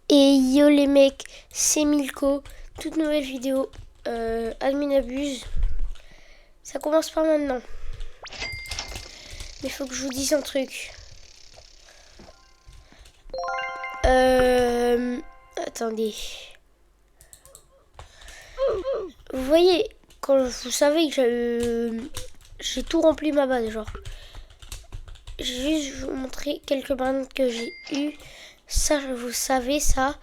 Et yo les mecs, c'est Milko, toute nouvelle vidéo, admin abuse. Ça commence par maintenant. Mais faut que je vous dise un truc. Attendez. Vous voyez, quand vous savez que j'ai tout rempli ma base, genre. J'ai juste vous montrer quelques bandes que j'ai eues. Ça, vous savez, ça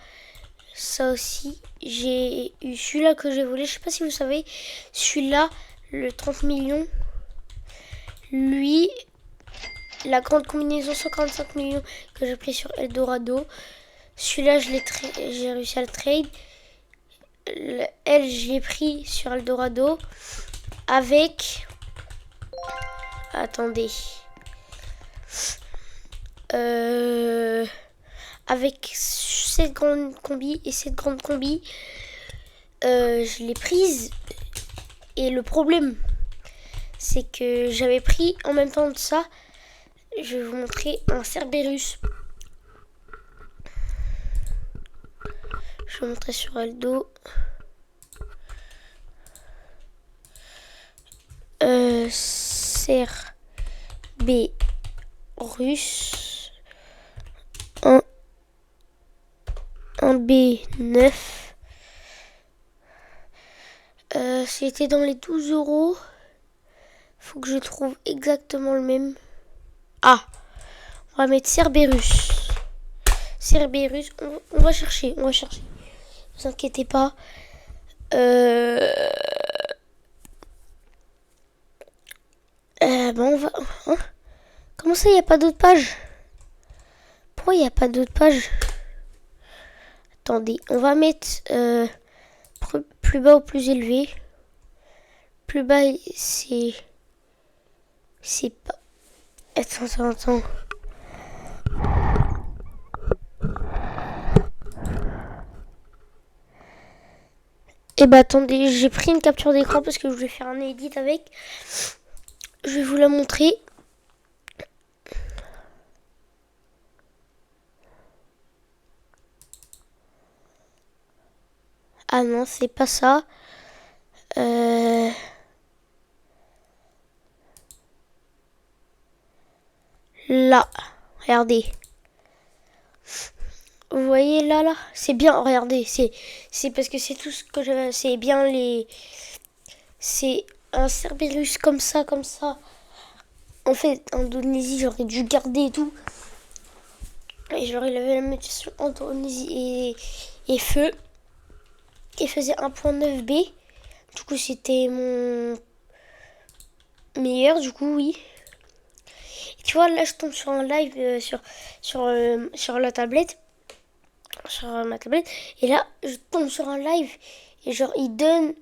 aussi. J'ai eu celui-là que j'ai volé. Je sais pas si vous savez. Celui-là, le 30 millions. Lui, la grande combinaison 145 millions que j'ai pris sur Eldorado. Celui-là, j'ai réussi à le trade. Elle, je l'ai pris sur Eldorado. Avec... Attendez. Avec cette grande combi et cette grande combi, je l'ai prise. Et le problème, c'est que j'avais pris en même temps de ça, je vais vous montrer un Cerberus. Je vais vous montrer sur Aldo. Cerberus. Un B9. C'était dans les 12 €. Faut que je trouve exactement le même. Ah, on va mettre Cerberus. Cerberus, on va chercher, Ne vous inquiétez pas. Bon, on va... Hein, comment ça, il n'y a pas d'autres pages? Pourquoi il n'y a pas d'autres pages? Attendez, on va mettre plus bas ou plus élevé. Plus bas, c'est pas... Attends. Et bah attendez, j'ai pris une capture d'écran parce que je voulais faire un edit avec. Je vais vous la montrer. Ah non, c'est pas ça. Là, regardez. Vous voyez là, c'est bien. Regardez, c'est parce que c'est tout ce que j'avais. C'est bien les. C'est un Cerberus comme ça. En fait, en Indonésie, j'aurais dû garder et tout. Et genre, il avait la mutation Indonésie et feu. Il faisait 1.9 B. Du coup, c'était mon meilleur, du coup, oui. Et tu vois, là, je tombe sur un live sur la tablette. Sur ma tablette. Et là, je tombe sur un live. Et genre, il donne...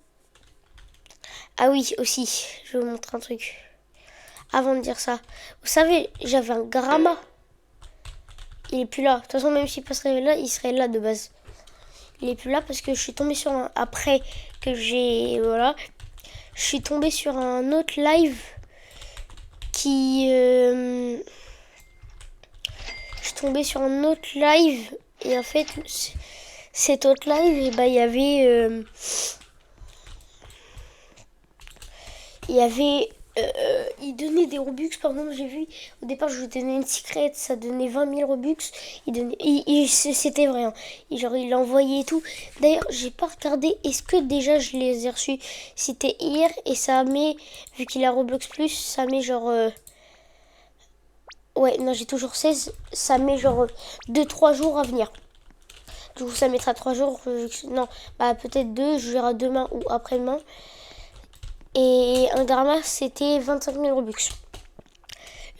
Ah oui, aussi, je vais vous montrer un truc. Avant de dire ça. Vous savez, j'avais un Gramma. Il est plus là. De toute façon, même s'il passerait là, il serait là de base. Il est plus là parce que je suis tombée sur un... Après que j'ai... Voilà. Je suis tombée sur un autre live qui... Je suis tombée sur un autre live. Et en fait, cet autre live, et bah, il y avait... il donnait des Robux, par exemple, j'ai vu, au départ, je lui donnais une secret, ça donnait 20 000 Robux, c'était vrai, hein. Il envoyait et tout. D'ailleurs, j'ai pas regardé, est-ce que déjà je les ai reçus? C'était hier, et ça met, vu qu'il a Roblox Plus, ça met genre... Ouais, non, j'ai toujours 16, ça met genre 2-3 jours à venir. Du coup, ça mettra 3 jours, non, bah peut-être 2, je verrai demain ou après-demain. Et un Garama, c'était 25 000 Robux.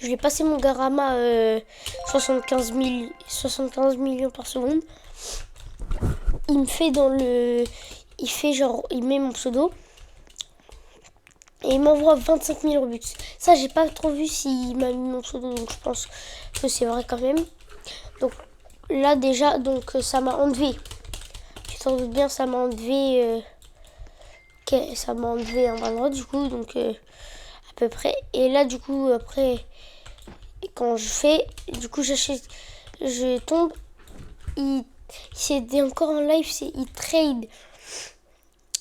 Je l'ai passé mon Garama 75 millions par seconde. Il me fait dans le... Il fait genre... Il met mon pseudo. Et il m'envoie 25 000 Robux. Ça, j'ai pas trop vu s'il m'a mis mon pseudo. Donc je pense que c'est vrai quand même. Donc là déjà, donc ça m'a enlevé. Tu t'en doutes bien, ça m'a enlevé... ça m'a enlevé un bras droit du coup. Donc... à peu près. Et là, du coup, après, quand je fais, du coup, j'achète, je tombe, c'est encore en live, ils trade.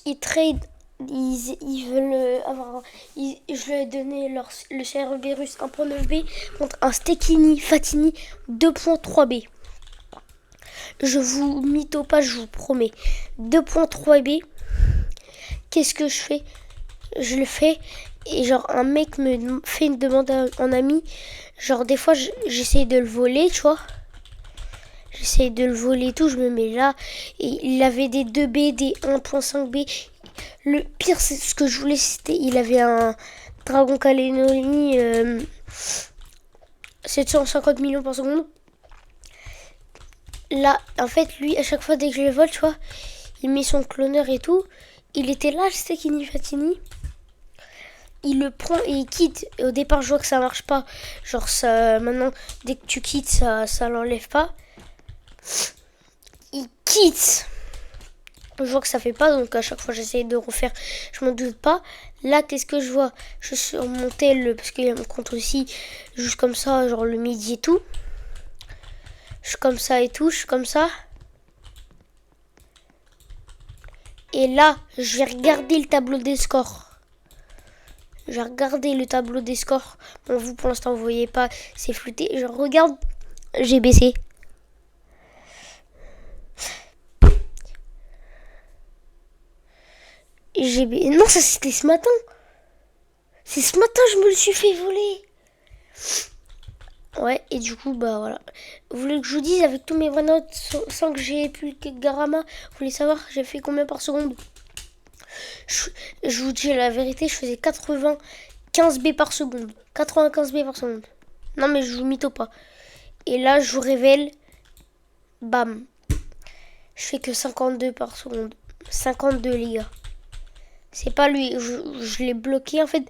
Ils trade. Ils veulent avoir. Je leur ai donné le Cerberus 1.9B contre un Stekini Fatini 2.3B. Je vous mytho pas, je vous promets. 2.3B. Qu'est-ce que je fais? Je le fais. Et genre, un mec me fait une demande en ami. Genre, des fois, j'essaye de le voler, tu vois. J'essaye de le voler et tout. Je me mets là. Et il avait des 2B, des 1.5B. Le pire, c'est ce que je voulais, c'était. Il avait un Dragon Calédonie 750 millions par seconde. Là, en fait, lui, à chaque fois, dès que je le vole, tu vois, il met son cloneur et tout. Il était là, je sais qu'il Fatini. Il le prend et il quitte. Et au départ, je vois que ça marche pas. Genre, ça, maintenant, dès que tu quittes, ça l'enlève pas. Il quitte. Je vois que ça fait pas, donc à chaque fois, j'essaye de refaire. Je m'en doute pas. Là, qu'est-ce que je vois? Je suis remonté parce qu'il y a mon compte aussi, juste comme ça, genre le midi et tout. Je suis comme ça et tout, je suis comme ça. Et là, je vais regarder le tableau des scores. Je vais regarder le tableau des scores. Bon, vous, pour l'instant, vous voyez pas, c'est flouté. Je regarde, j'ai baissé. Non, ça, c'était ce matin. C'est ce matin, je me le suis fait voler. Ouais, et du coup, bah voilà. Vous voulez que je vous dise, avec tous mes vraies notes, sans que j'ai pu le Garama, vous voulez savoir, j'ai fait combien par seconde? Je vous dis la vérité, je faisais 95 B par seconde. 95 B par seconde. Non, mais je vous mytho pas. Et là, je vous révèle, bam. Je fais que 52 par seconde. 52, les gars. C'est pas lui, je l'ai bloqué. En fait,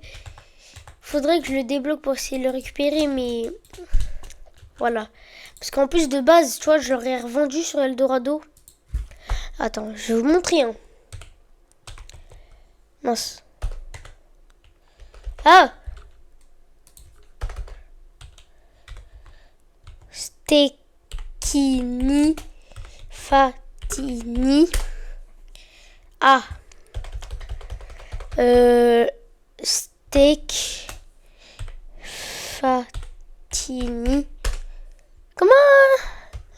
faudrait que je le débloque pour essayer de le récupérer, mais voilà. Parce qu'en plus, de base, tu vois, je l'aurais revendu sur Eldorado. Attends, je vais vous montrer. Hein. Mince. Ah! Stekini Fatini. Ah! Steak Fatini. Comment?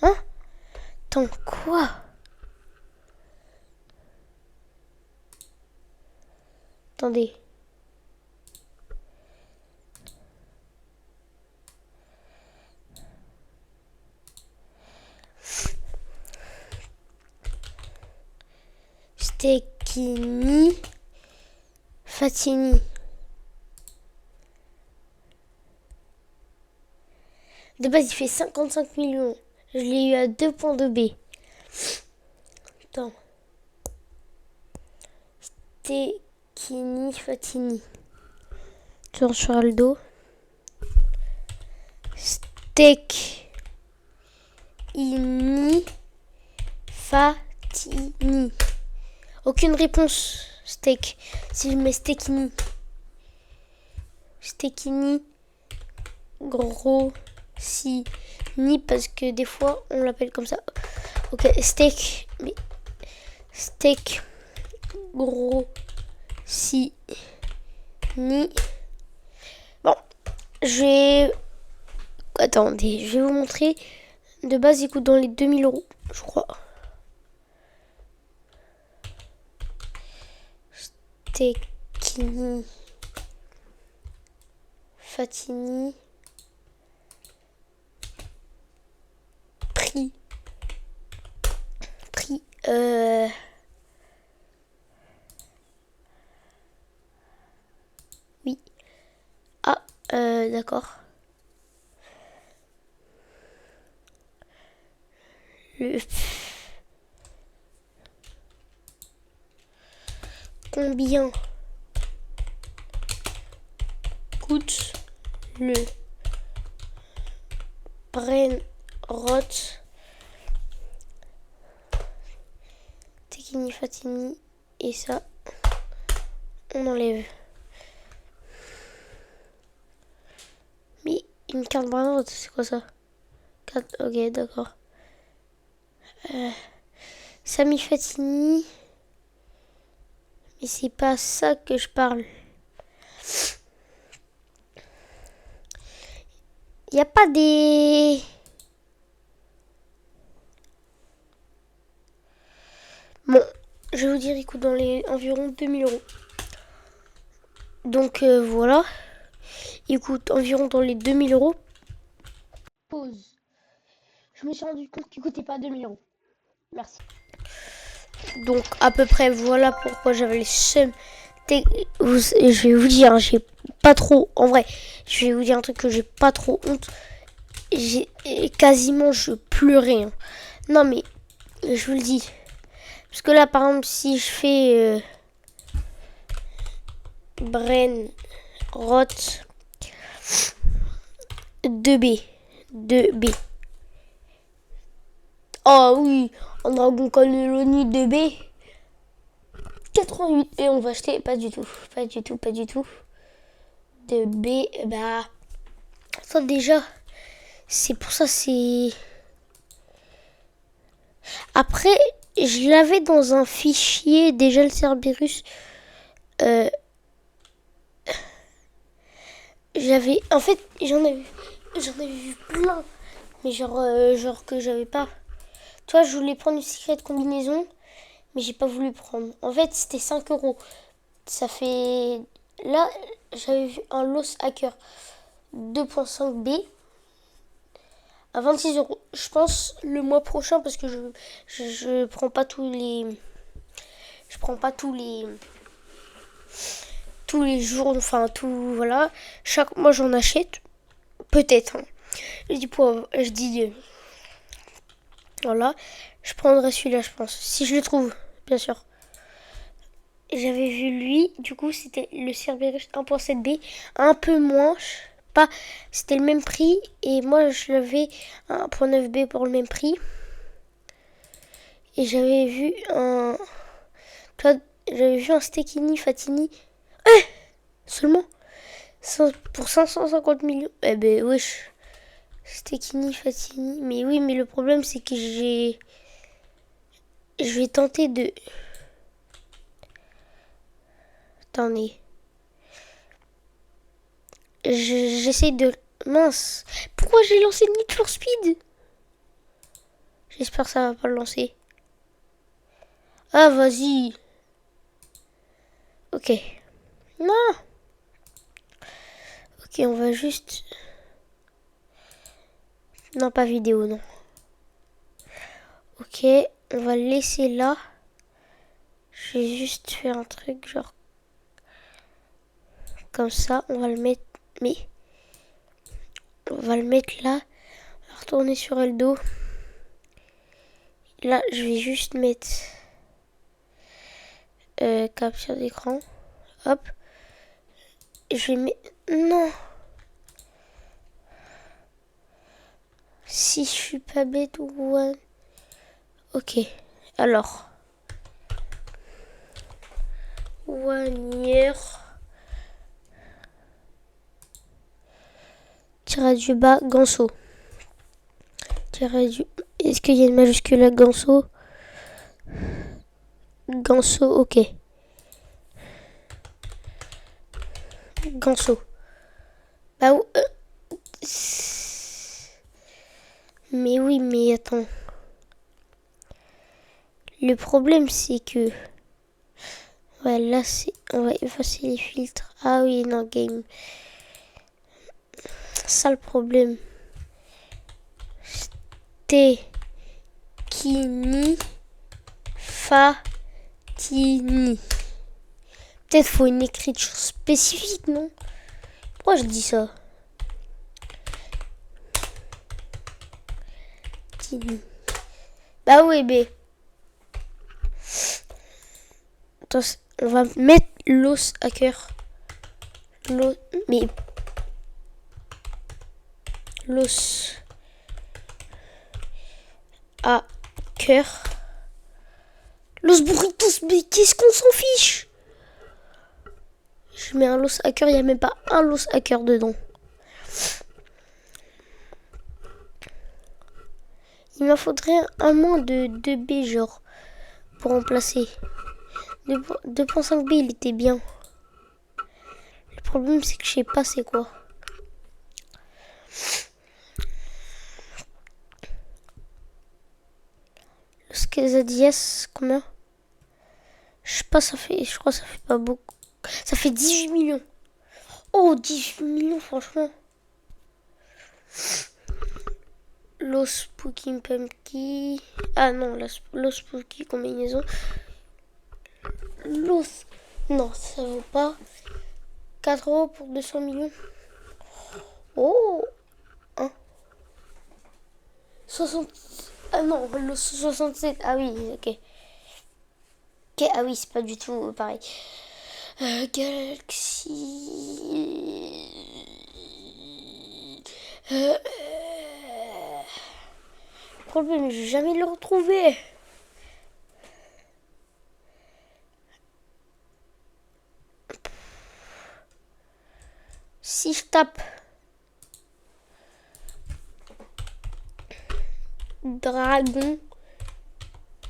Hein? Attends, quoi? Attendez. Stekini Fatini. De base, il fait 55 millions. Je l'ai eu à 2.2B. Attends. Stekini Fatini. Toujours sur le dos. Stekini Fatini. Aucune réponse. Steak. Si je mets Stekini. Stekini. Gros. Si. Ni parce que des fois on l'appelle comme ça. Ok, steak. Mais. Steak. Gros. Si. Ni. Bon. Je vais. Attendez, je vais vous montrer. De base, il coûte dans les 2000 euros, je crois. Stekini Fatini. Prix. Oui. Ah, d'accord. Combien coûte le Brainrot Stekini Fatini? Et ça, on enlève. Mais une carte Brainrot, c'est quoi ça? 4, ok, d'accord. Sami Fatini. Mais c'est pas ça que je parle. Il n'y a pas des... Bon, je vais vous dire, il coûte dans les environ 2000 euros. Donc voilà. Il coûte environ dans les 2000 euros. Pause. Je me suis rendu compte qu'il coûtait pas 2000 euros. Merci. Donc à peu près voilà pourquoi j'avais les seum. Je vais vous dire, j'ai pas trop... En vrai, je vais vous dire un truc que j'ai pas trop honte. Quasiment je pleurais. Hein. Non mais, je vous le dis. Parce que là, par exemple, si je fais Bren, Roth, 2B. Oh oui, en Dragon Cannelloni 2B. 88. Et on va acheter, pas du tout. 2B, bah... Ça déjà, c'est pour ça, c'est... Après, je l'avais dans un fichier, déjà le Cerberus. En fait, j'en avais vu plein. Mais genre que j'avais pas. Tu vois, je voulais prendre une secret combinaison. Mais j'ai pas voulu prendre. En fait, c'était 5 euros. Ça fait... Là, j'avais vu un Lost Hacker 2.5B à 26 euros. Je pense le mois prochain parce que je prends pas tous les... Je prends pas tous les jours, enfin tout, voilà. Chaque mois j'en achète. Peut-être. Hein. Je dis voilà. Je prendrai celui-là, je pense. Si je le trouve, bien sûr. J'avais vu lui, du coup c'était le Cerberus 1.7B, un peu moins, pas, c'était le même prix, et moi je l'avais 1.9B pour le même prix. Et j'avais vu un Stekini Fatini, seulement, pour 550 millions. Eh ben wesh, Stekini Fatini, mais oui, mais le problème c'est que je vais tenter de... Attendez. J'essaie de... Mince. Pourquoi j'ai lancé Need for Speed? J'espère que ça va pas le lancer. Ah, vas-y. Ok. Non. Ok, on va juste... Non, pas vidéo, non. Ok, on va le laisser là. Je vais juste faire un truc genre... Comme ça, on va le mettre... Mais... On va le mettre là. On va retourner sur Eldo. Là, je vais juste mettre... capture d'écran. Hop. Je vais mettre... Non. Si je suis pas bête ou... Ok. Alors. One year. Tirage du bas, Ganso. Tirage du... Est-ce qu'il y a une majuscule à Ganso? Ganso, ok. Ganso. Bah mais oui, mais attends. Le problème, c'est que... Ouais, là, c'est... On va effacer les filtres. Ah oui, non, game. Ça, le problème. Stekini Fatini. Peut-être faut une écriture spécifique, non? Pourquoi je dis ça? Bah oui, mais... Attends, on va mettre Lost Hacker. Mais... Lost Hacker. Los Burritos, mais qu'est-ce qu'on s'en fiche? Je mets un Lost Hacker, il n'y a même pas un Lost Hacker dedans. Il m'en faudrait un moins de 2B, genre, pour remplacer. 2.5B, il était bien. Le problème, c'est que je sais pas c'est quoi. Le Quesadillas, combien? Je sais pas, je crois que ça fait pas beaucoup. Ça fait 18 millions. Oh, 18 millions, franchement. Los Spooky Pumpkin. Ah non, Los Spooky combinaison. Los. Non, ça vaut pas. 4 euros pour 200 millions. Oh, hein. 60. Ah non, le 67. Ah oui, ok. Ok, ah oui, c'est pas du tout pareil. Galaxy. Le problème, je vais jamais le retrouver. Si je tape Dragon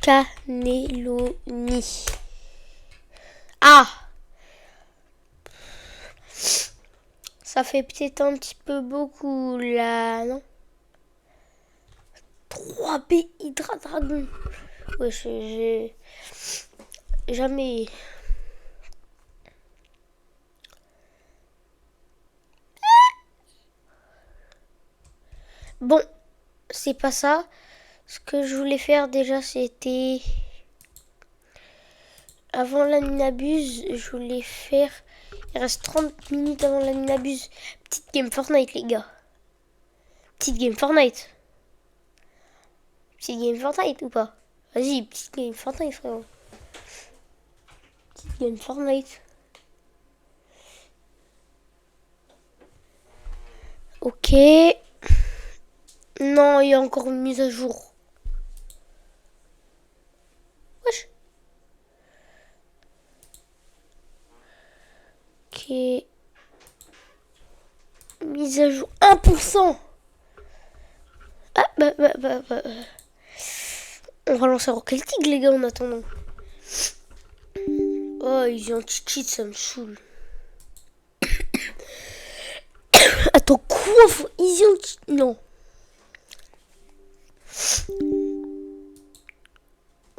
Cannelloni. Ah, ça fait peut-être un petit peu beaucoup là, non? 3B Hydra Dragon. Ouais, j'ai jamais. Bon, c'est pas ça. Ce que je voulais faire déjà, c'était avant la Ninabuse, je voulais faire. Il reste 30 minutes avant la Ninabuse. Petite game Fortnite, les gars. Petite game Fortnite. Petite game Fortnite ou pas? Vas-y, petite game Fortnite, frérot. Petite game Fortnite. Ok. Non, il y a encore une mise à jour. Wesh. Ok. Mise à jour 1%. Ah, bah. On va lancer Rocket League, les gars, en attendant. Oh, ils ont un cheat, ça me saoule. Attends, quoi? Ils ont... Non.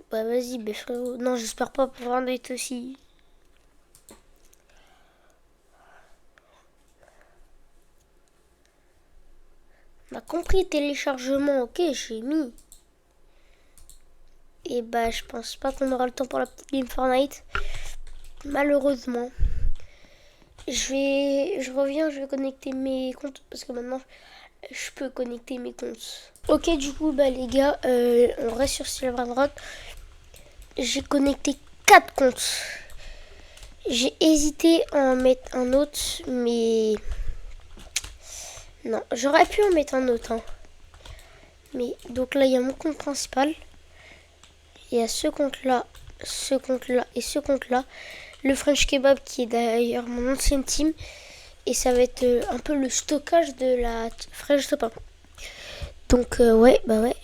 Bah vas-y, mais frérot. Non, j'espère pas pouvoir en être aussi. On a compris, téléchargement, ok, j'ai mis. Et bah je pense pas qu'on aura le temps pour la petite game Fortnite. Malheureusement. Je reviens, je vais connecter mes comptes. Parce que maintenant, je peux connecter mes comptes. Ok, du coup, bah les gars, on reste sur Silverrock. J'ai connecté 4 comptes. J'ai hésité à en mettre un autre, mais... Non, j'aurais pu en mettre un autre. Hein. Mais donc là, il y a mon compte principal. Il y a ce compte-là, ce compte-là et ce compte-là. Le French Kebab qui est d'ailleurs mon ancienne team. Et ça va être un peu le stockage de la French Top 1. Donc ouais, bah ouais.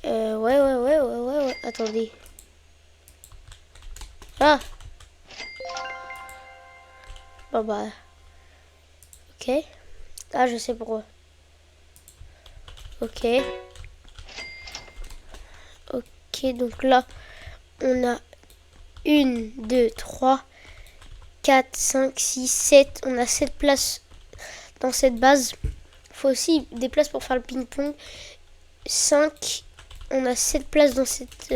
Ouais. Attendez. Ah. Bah. Ok. Ah, je sais pourquoi. Ok. Ok, donc là, on a 1, 2, 3, 4, 5, 6, 7. On a 7 places dans cette base. Il faut aussi des places pour faire le ping-pong. 5. On a 7 places dans cette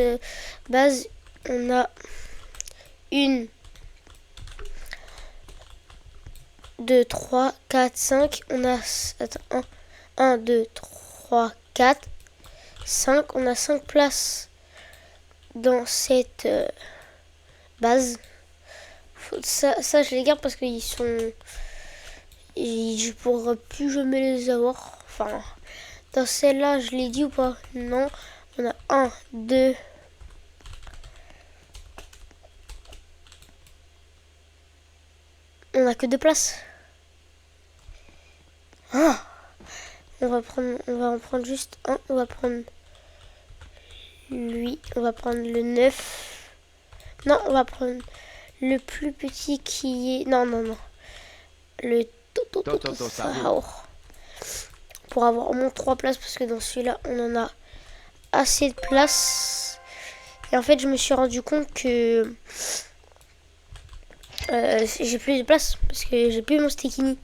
base. On a 1, 2, 3, 4, 5. On a 1, 2, 3, 4, 5. On a 5 places dans cette base. Ça, je les garde parce qu'ils sont... je pourrais plus jamais les avoir. Enfin, dans celle-là, je l'ai dit ou pas? Non. On a 1, 2... On a que 2 places. Ah, On va en prendre juste un. On va prendre lui. On va prendre le 9. Non, on va prendre le plus petit qui est... Non, non, non. Le Totosaur. Pour avoir au moins 3 places parce que dans celui-là, on en a assez de place. Et en fait, je me suis rendu compte que j'ai plus de place parce que j'ai plus mon Stekini.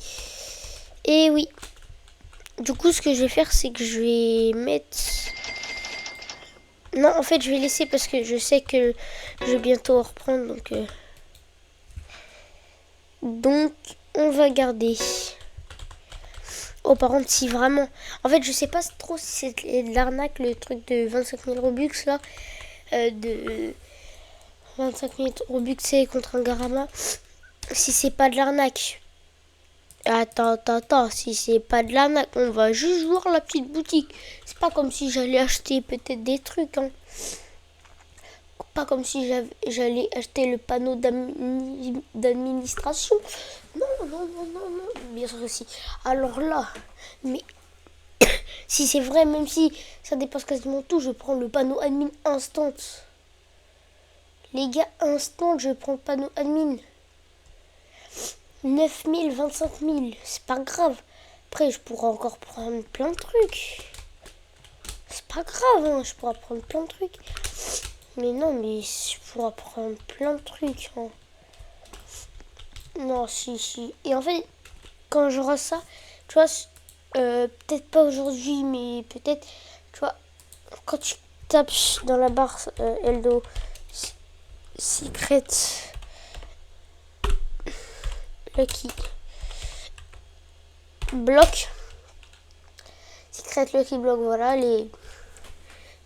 Et oui. Du coup, ce que je vais faire, c'est que je vais mettre... Non, en fait, je vais laisser parce que je sais que je vais bientôt reprendre. Donc, on va garder. Oh, par contre, si vraiment... En fait, je sais pas trop si c'est de l'arnaque, le truc de 25 000 Robux, là. De 25 000 Robux contre un Garama. Si c'est pas de l'arnaque. Attends. Si c'est pas de l'arnaque, on va juste voir la petite boutique. C'est pas comme si j'allais acheter peut-être des trucs, hein. Pas comme si j'allais acheter le panneau d'administration. Non. Bien sûr que si. Alors là, mais si c'est vrai, même si ça dépasse quasiment tout, je prends le panneau admin instant. Les gars, instant, je prends le panneau admin. 9 000, 25 000, c'est pas grave. Après, je pourrais encore prendre plein de trucs. C'est pas grave, hein, je pourrais prendre plein de trucs. Mais non, mais je pourrais prendre plein de trucs. Hein. Non, si. Et en fait, quand j'aurai ça, tu vois, peut-être pas aujourd'hui, mais peut-être, tu vois, quand tu tapes dans la barre Eldo Secret Lucky Block, Secret Lucky Block, voilà,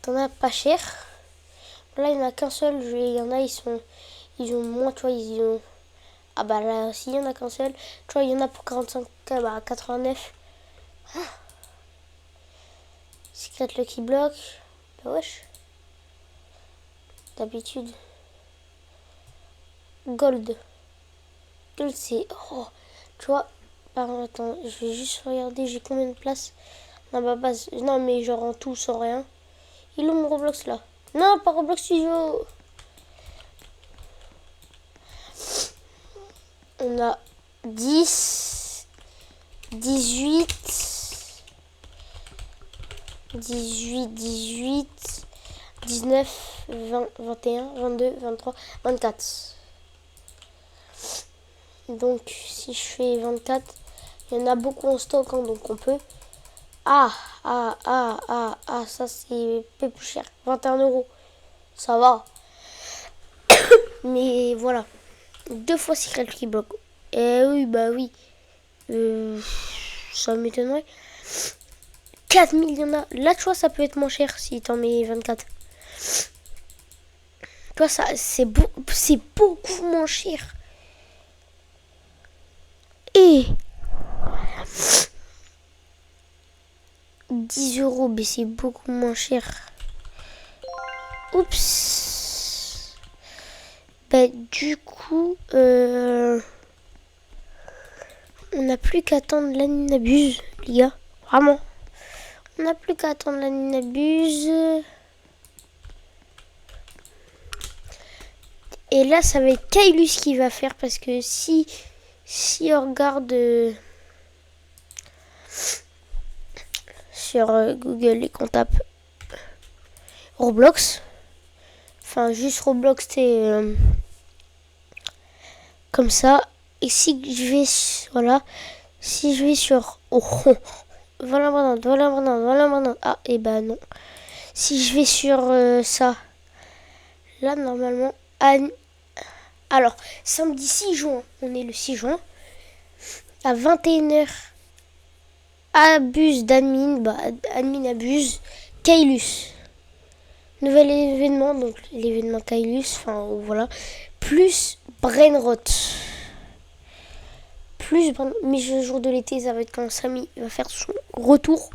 t'en as pas cher. Là, il n'y en a qu'un seul. Il y en a, ils ont moins, tu vois, ils ont... Ah bah là aussi, il n'y en a qu'un seul. Tu vois, il y en a pour 45, bah 89. Ah. Secret Lucky Block. Bah wesh. D'habitude. Gold. Gold, c'est... Oh, tu vois, pardon, attends, je vais juste regarder, j'ai combien de places dans ma base. Non, mais genre en tout, sans rien. Il est où mon Roblox, là? Non, pas Roblox Studio. On a 10, 18, 19, 20, 21, 22, 23, 24. Donc, si je fais 24, il y en a beaucoup en stock, hein, donc on peut... Ah, ça c'est peu plus cher. 21 €. Ça va. Mais voilà. 2 fois Secret Lucky Block. Eh oui, bah oui. Ça m'étonnerait. 4000, il y en a. Là, tu vois, ça peut être moins cher si t'en mets 24. Tu vois, ça, c'est beaucoup moins cher. Et 10 €, mais c'est beaucoup moins cher. Oups. Bah, du coup, on n'a plus qu'à attendre la Ninabuse, les gars. Vraiment. On n'a plus qu'à attendre la Ninabuse. Et là, ça va être Kailus qui va faire parce que si on regarde sur Google et qu'on tape Roblox, enfin juste Roblox, c'est comme ça. Et si je vais, voilà, si je vais sur voilà maintenant. Ah, et bah non. Si je vais sur ça, là normalement, alors samedi 6 juin, on est le 6 juin, à 21 h, abuse d'admin, bah admin abuse, Kailus. Nouvel événement, donc l'événement Kailus, enfin voilà, plus Brainrot. Plus mise à jour de l'été, ça va être quand Samy va faire son retour.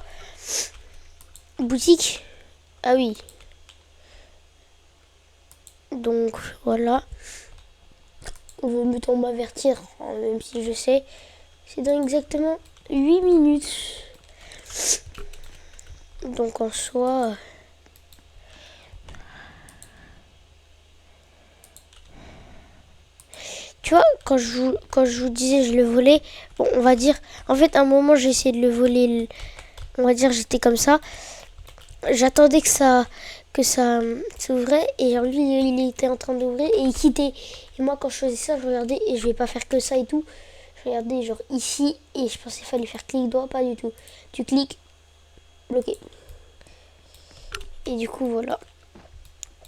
Boutique. Ah oui. Donc voilà. On va me tomber m'avertir, même si je sais. C'est dans exactement 8 minutes. Donc en soi... Tu vois, quand je vous disais je le volais, bon, on va dire... En fait, à un moment, j'ai essayé de le voler. On va dire, j'étais comme ça. J'attendais que ça s'ouvrait. Et genre, lui, il était en train d'ouvrir et il quittait. Et moi, quand je faisais ça, je regardais et je vais pas faire que ça et tout. Je regardais genre ici et je pensais qu'il fallait faire clic droit, pas du tout. Tu cliques, bloqué. Et du coup, voilà.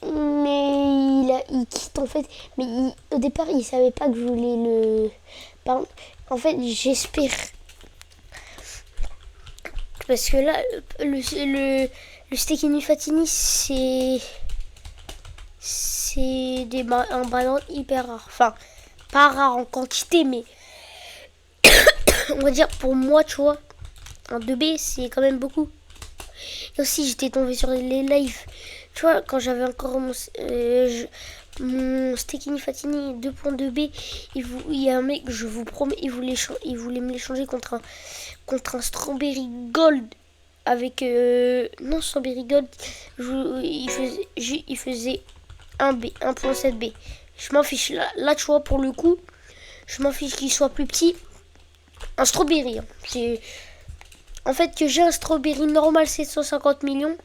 Mais il quitte en fait. Mais au départ, il savait pas que je voulais le... En fait, j'espère. Parce que là, le Stekini Fatini, c'est un ballon hyper rare. Enfin, pas rare en quantité, mais on va dire pour moi, tu vois, un 2B, c'est quand même beaucoup. Et aussi, j'étais tombée sur les lives. Tu vois, quand j'avais encore mon Stekini Fatini 2.2B, il y a un mec, je vous promets, il voulait me l'échanger contre un Strawberry Gold. Avec... non, Strawberry Gold, il faisait 1B, 1.7B. Je m'en fiche. Là, tu vois, pour le coup, je m'en fiche qu'il soit plus petit. Un Strawberry. Hein. C'est... En fait, que j'ai un Strawberry normal 750 millions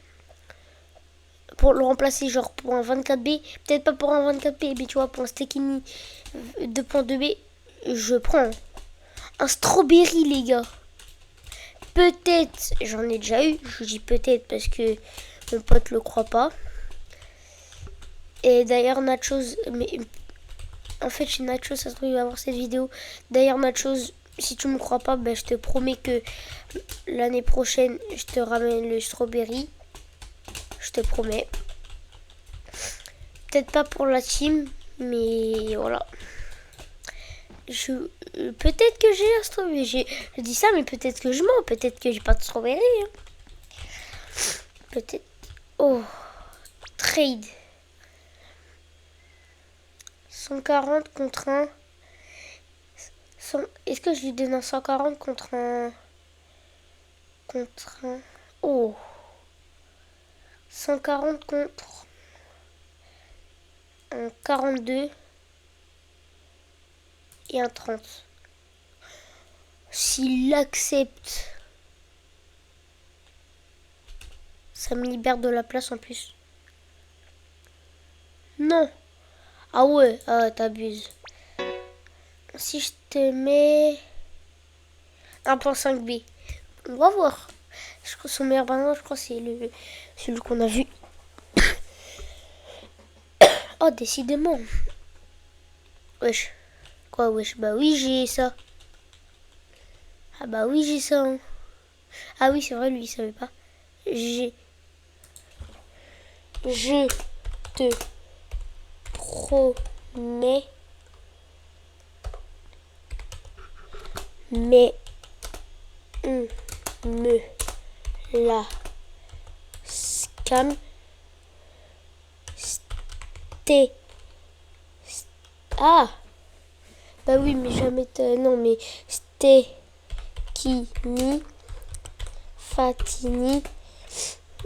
pour le remplacer, genre pour un 24B. Peut-être pas pour un 24B, mais tu vois, pour un Stekini 2.2B, je prends un Strawberry, les gars. Peut-être, j'en ai déjà eu. Je dis peut-être parce que mon pote le croit pas. Et d'ailleurs, Nachos, mais en fait, chez Nachos, ça se trouve, il va voir cette vidéo. D'ailleurs, Nachos, si tu me crois pas, ben, je te promets que l'année prochaine, je te ramène le Strawberry. Je te promets. Peut-être pas pour la team, mais voilà. Peut-être que j'ai un Strawberry. Je dis ça, mais peut-être que je mens. Peut-être que j'ai pas de Strawberry. Hein. Peut-être. Oh, trade. 140 contre un. Est-ce que je lui donne un 140 contre un... Oh. 140 contre un 42 et un 30. S'il accepte, ça me libère de la place en plus. Non. Ah ouais, t'abuses. Si je te mets 1.5B, on va voir. Je crois que son meilleur ballon, je crois que c'est celui qu'on a vu. Oh, décidément. Wesh. Quoi, wesh? Bah oui, j'ai ça. Ah bah oui, j'ai ça. Hein. Ah oui, c'est vrai, lui, il savait pas. Je te promets. Mais on me la scam. Ah bah oui, mais jamais... Non, mais Stekini Fatini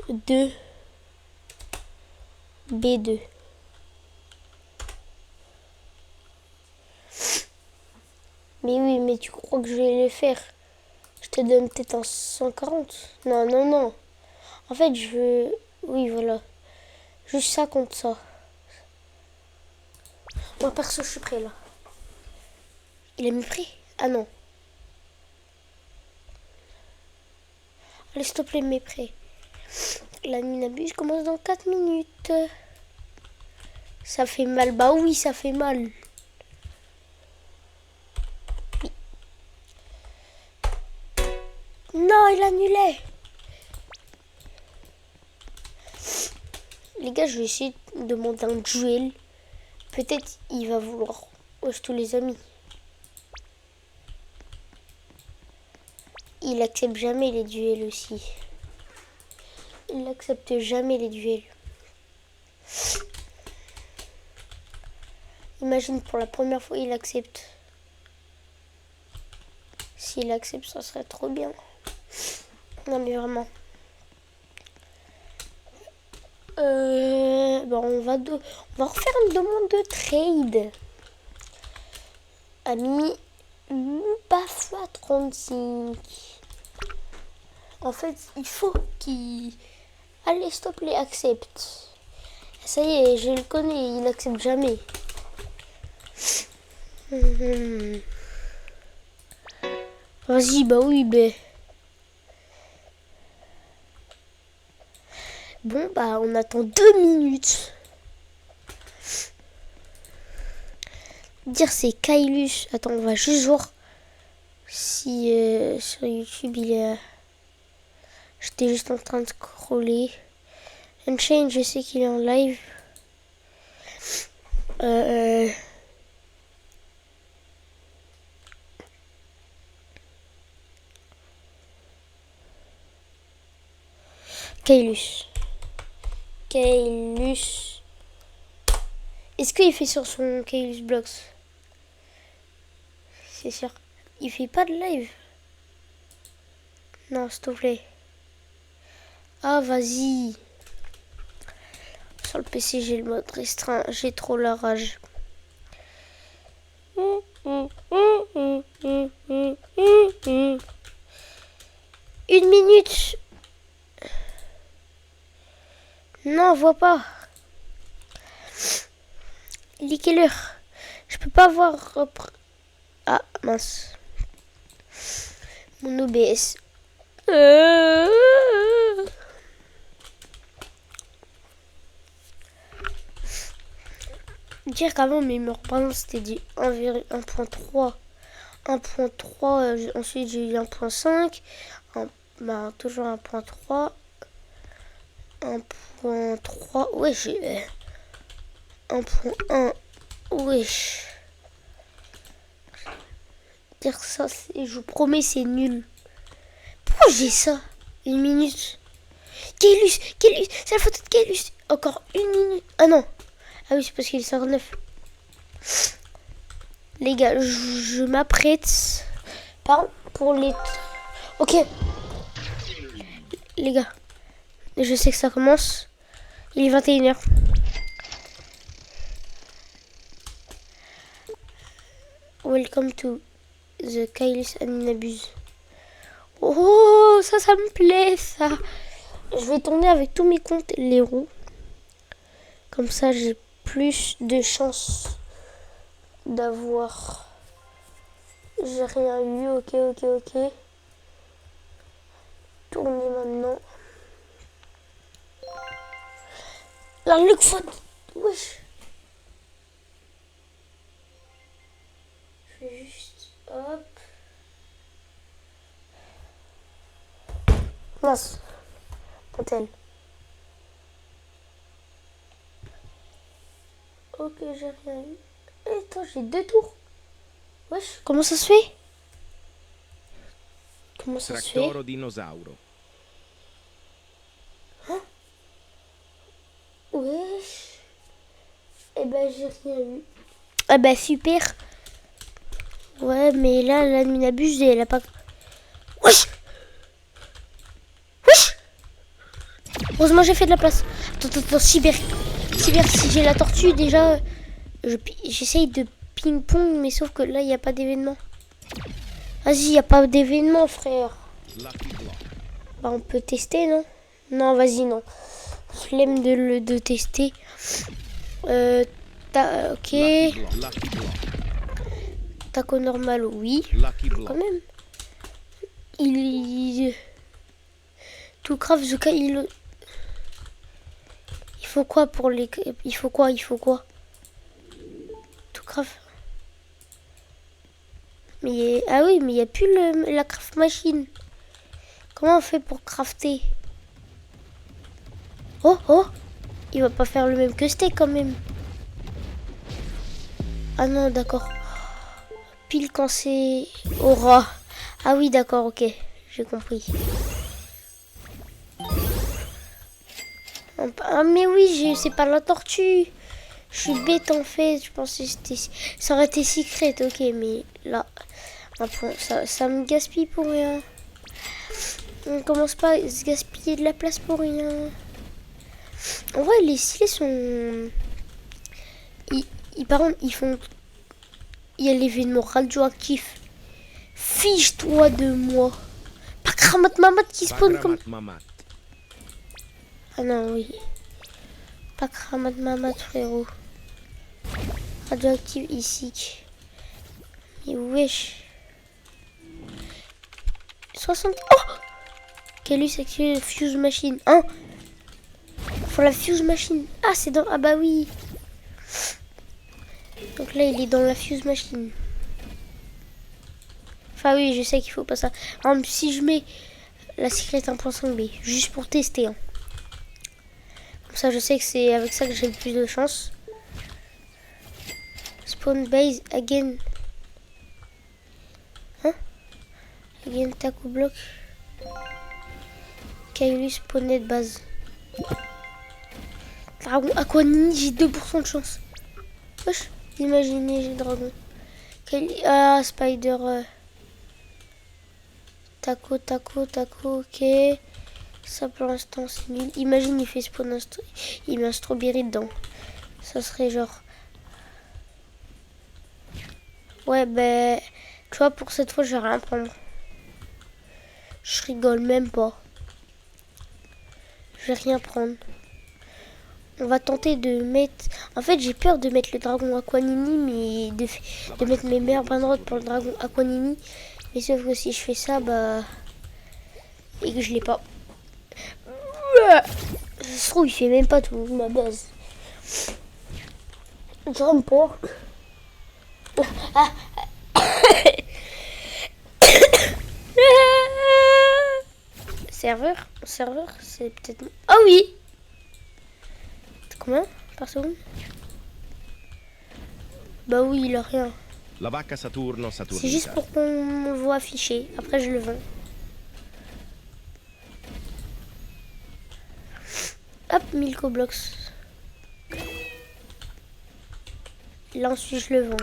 2 B2. Mais oui, mais tu crois que je vais le faire? Je te donne peut-être un 140. Non, non, non. En fait, je veux... Oui, voilà. Juste ça contre ça. Moi, perso, je suis prêt, là. Il est mis prêt? Ah non. Allez, s'il te plaît, mets prêt. La nuit n'abuse commence dans 4 minutes. Ça fait mal. Bah oui, ça fait mal. Oui. Non, il annulait. Les gars, je vais essayer de demander un duel. Peut-être il va vouloir. Wesh, tous les amis. Il accepte jamais les duels aussi. Il accepte jamais les duels. Imagine pour la première fois il accepte. S'il accepte, ça serait trop bien. Non mais vraiment. Bon, on va refaire une demande de trade. Ami Baffa 35. En fait, il faut qu'il... Allez, s'il te plaît, accepte. Ça y est, je le connais, il n'accepte jamais. Vas-y, bah oui, Bon, bah, on attend 2 minutes. Dire c'est Kailus. Attends, on va juste voir si sur YouTube il est... J'étais juste en train de scroller. Unchained, je sais qu'il est en live. Kailus. Kailus. Est-ce qu'il fait sur son Kailus Blocks? C'est sûr. Il fait pas de live. Non, s'il te plaît. Ah, vas-y. Sur le PC, j'ai le mode restreint. J'ai trop la rage. Une minute. Non, on voit pas. Il est quelle heure? Je peux pas voir. Ah, mince. Mon OBS. Dire qu'avant mes meilleurs balance c'était dit 1.3. 1.3, ensuite j'ai eu 1.5. Toujours 1.3. 1.3. Ouais, j'ai 1.1. Wesh. Dire ça, je vous promets, c'est nul. Pourquoi j'ai ça? Une minute. Kailus, c'est la photo de Kailus. Encore une minute. Ah non. Ah oui, c'est parce qu'il est 59. Les gars, je m'apprête. Pardon pour les... Ok. Les gars, je sais que ça commence. Il est 21h. Welcome to the Kailus Aminabuse. Oh, ça me plaît, ça. Je vais tourner avec tous mes comptes les roues. Comme ça, j'ai plus de chances d'avoir... J'ai rien eu, ok. Tournez maintenant. La Luc Foot. Wesh. Je vais juste... Hop. Mince. Pantel. Ok, j'ai rien eu. Attends, j'ai 2 tours. Wesh, comment ça se fait? Comment ça se fait? Dinosauro. Hein? Wesh. Eh ben, j'ai rien eu. Ah bah, super. Ouais, mais là, la Minabuse, elle a pas... Wesh. Heureusement, j'ai fait de la place. Attends, cyber, si j'ai la tortue, déjà, j'essaye de ping-pong, mais sauf que là, il n'y a pas d'événement. Vas-y, il n'y a pas d'événement, frère. Bah, on peut tester, non? Non, vas-y, non. Flemme de tester. Ok. Taco normal, oui. Quand même. Tout grave, Zuka, il faut quoi pour les... Il faut quoi? Tout grave. Mais ah oui, mais il n'y a plus la craft machine. Comment on fait pour crafter? Oh, il va pas faire le même que steak quand même. Ah non, d'accord. Pile quand c'est aura. Ah oui, d'accord, ok, j'ai compris. Ah mais oui, c'est pas la tortue. Je suis bête en fait. Je pensais que ça aurait été secret, ok, mais là, ça me gaspille pour rien. On commence pas à se gaspiller de la place pour rien. En vrai, les stylés sont... Par contre, ils font... Il y a l'événement radioactif. Fiche-toi de moi. Pas Kramat Mamat qui spawn comme... Ah non, oui. Pas Kramat Mamat, frérot. Radioactif ici. Mais wesh. 60... Oh! Quelle est Fuse Machine? Hein? Faut la Fuse Machine. Ah, c'est dans... Ah bah oui. Donc là, il est dans la Fuse Machine. Enfin oui, je sais qu'il faut pas ça. Par exemple, si je mets la Secret 1.5b, juste pour tester. Hein. Comme ça, je sais que c'est avec ça que j'ai le plus de chance. Spawn base again. Hein? Again taco block. Kailus spawné de base. Dragon Aquanini, j'ai 2% de chance. Wesh, imaginez, j'ai dragon. Ah, spider. Taco, ok. Ça pour l'instant c'est nul. Imagine il fait spawn il met un strawberry dedans. Ça serait genre... Ouais ben... Tu vois pour cette fois je vais rien prendre. Je rigole même pas. Je vais rien prendre. On va tenter de mettre... En fait j'ai peur de mettre le dragon Aquanini. Mais de mettre mes meilleurs banderoles pour le dragon Aquanini. Mais sauf que si je fais ça, bah... Et que je l'ai pas. Ça se trouve, il fait même pas tout ma base. J'aime pas. Serveur, c'est peut-être... Ah oui. Combien par seconde? Bah oui, il a rien. La vacca Saturno Saturnica. C'est juste pour qu'on le voit affiché. Après, je le vends. Hop, 1000 coblox. Là, ensuite, je le vends.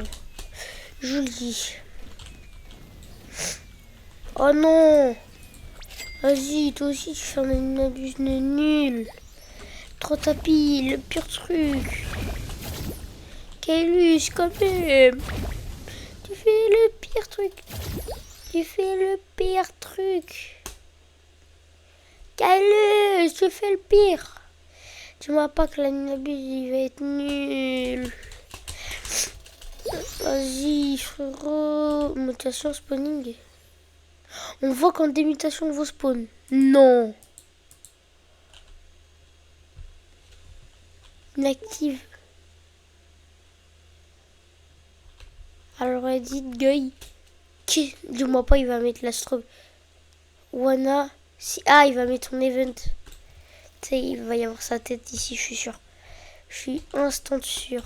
Je vous le dis. Oh non! Vas-y, toi aussi, tu fais un abus nul. 3 tapis, le pire truc. Kailus, quand même. Tu fais le pire truc. Tu fais le pire truc. Kailus, tu fais le pire. Tu vois pas que la Nabuse, il va être nul. Vas-y, frérot. Mutation spawning. On voit qu'en démutation, on va spawn. Non. Inactive. Alors, edit, gueule. Dis-moi pas, il va mettre l'astro. Wana. Si... Ah, il va mettre son event. Tu sais, il va y avoir sa tête ici, je suis sûr. Je suis instant sûr.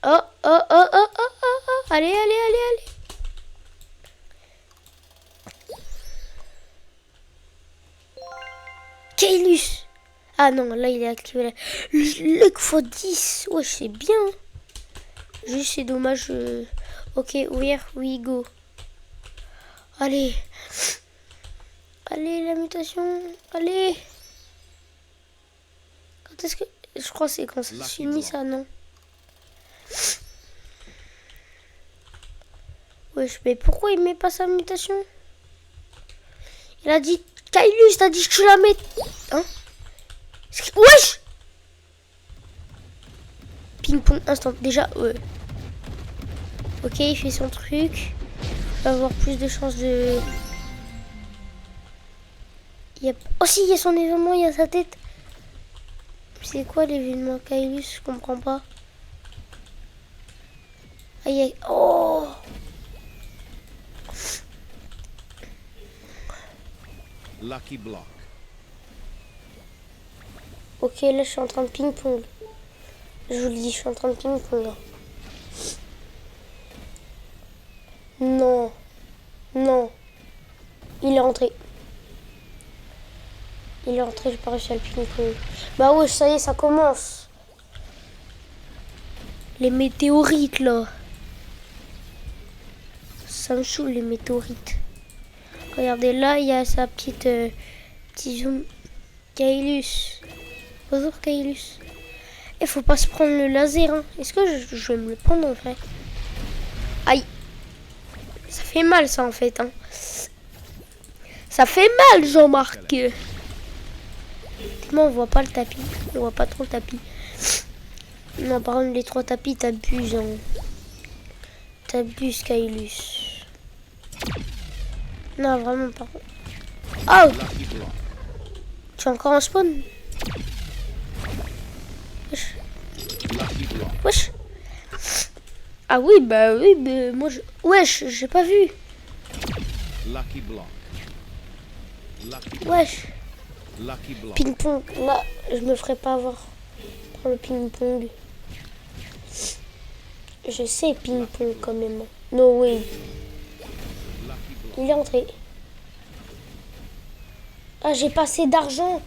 Oh, oh, oh, oh, oh, oh, oh. Allez, allez, allez, allez. Kailus. Ah non, là, il est activé. Là. Le x10. Ouais, c'est bien. Juste, c'est dommage. Ok, where we go. Allez. Allez, la mutation. Allez. Quand est-ce que... Je crois que c'est quand ça se finit, ça, non? Wesh, mais pourquoi il met pas sa mutation? Il a dit... Kailus, t'as dit que tu la mets... Hein? Wesh! Ping-pong instant. Déjà, ok, il fait son truc. Il va avoir plus de chances de... Oh si, il y a son événement, il y a sa tête. C'est quoi l'événement Kailus? Je comprends pas. Aïe aïe. Oh! Lucky Block. Ok, là je suis en train de ping-pong. Je vous le dis, je suis en train de ping-pong. Non. Non. Il est rentré. Il est rentré, j'ai pas réussi à le ping-pong. Bah ouais, ça y est, ça commence. Les météorites là. Ça me saoule les météorites. Regardez, là, il y a sa petite... petit zoom. Kailus. Bonjour, Kailus. Il faut pas se prendre le laser, hein. Est-ce que je vais me le prendre, en fait? Aïe. Ça fait mal, ça, en fait, hein. Ça fait mal, Jean-Marc. Comment on voit pas le tapis? On voit pas trop le tapis. Non, par contre, les 3 tapis, t'abuses, hein. T'abuses, Kailus. Non, vraiment pas. Oh! Lucky block. Tu es encore en spawn? Wesh. Lucky block. Wesh. Ah oui, bah moi je... Wesh, j'ai pas vu. Lucky block. Lucky block. Wesh. Lucky block. Ping-pong. Là, je me ferai pas avoir par le ping-pong. Je sais ping-pong quand même. No way. Lucky block. Il est entré. Ah, j'ai pas assez d'argent.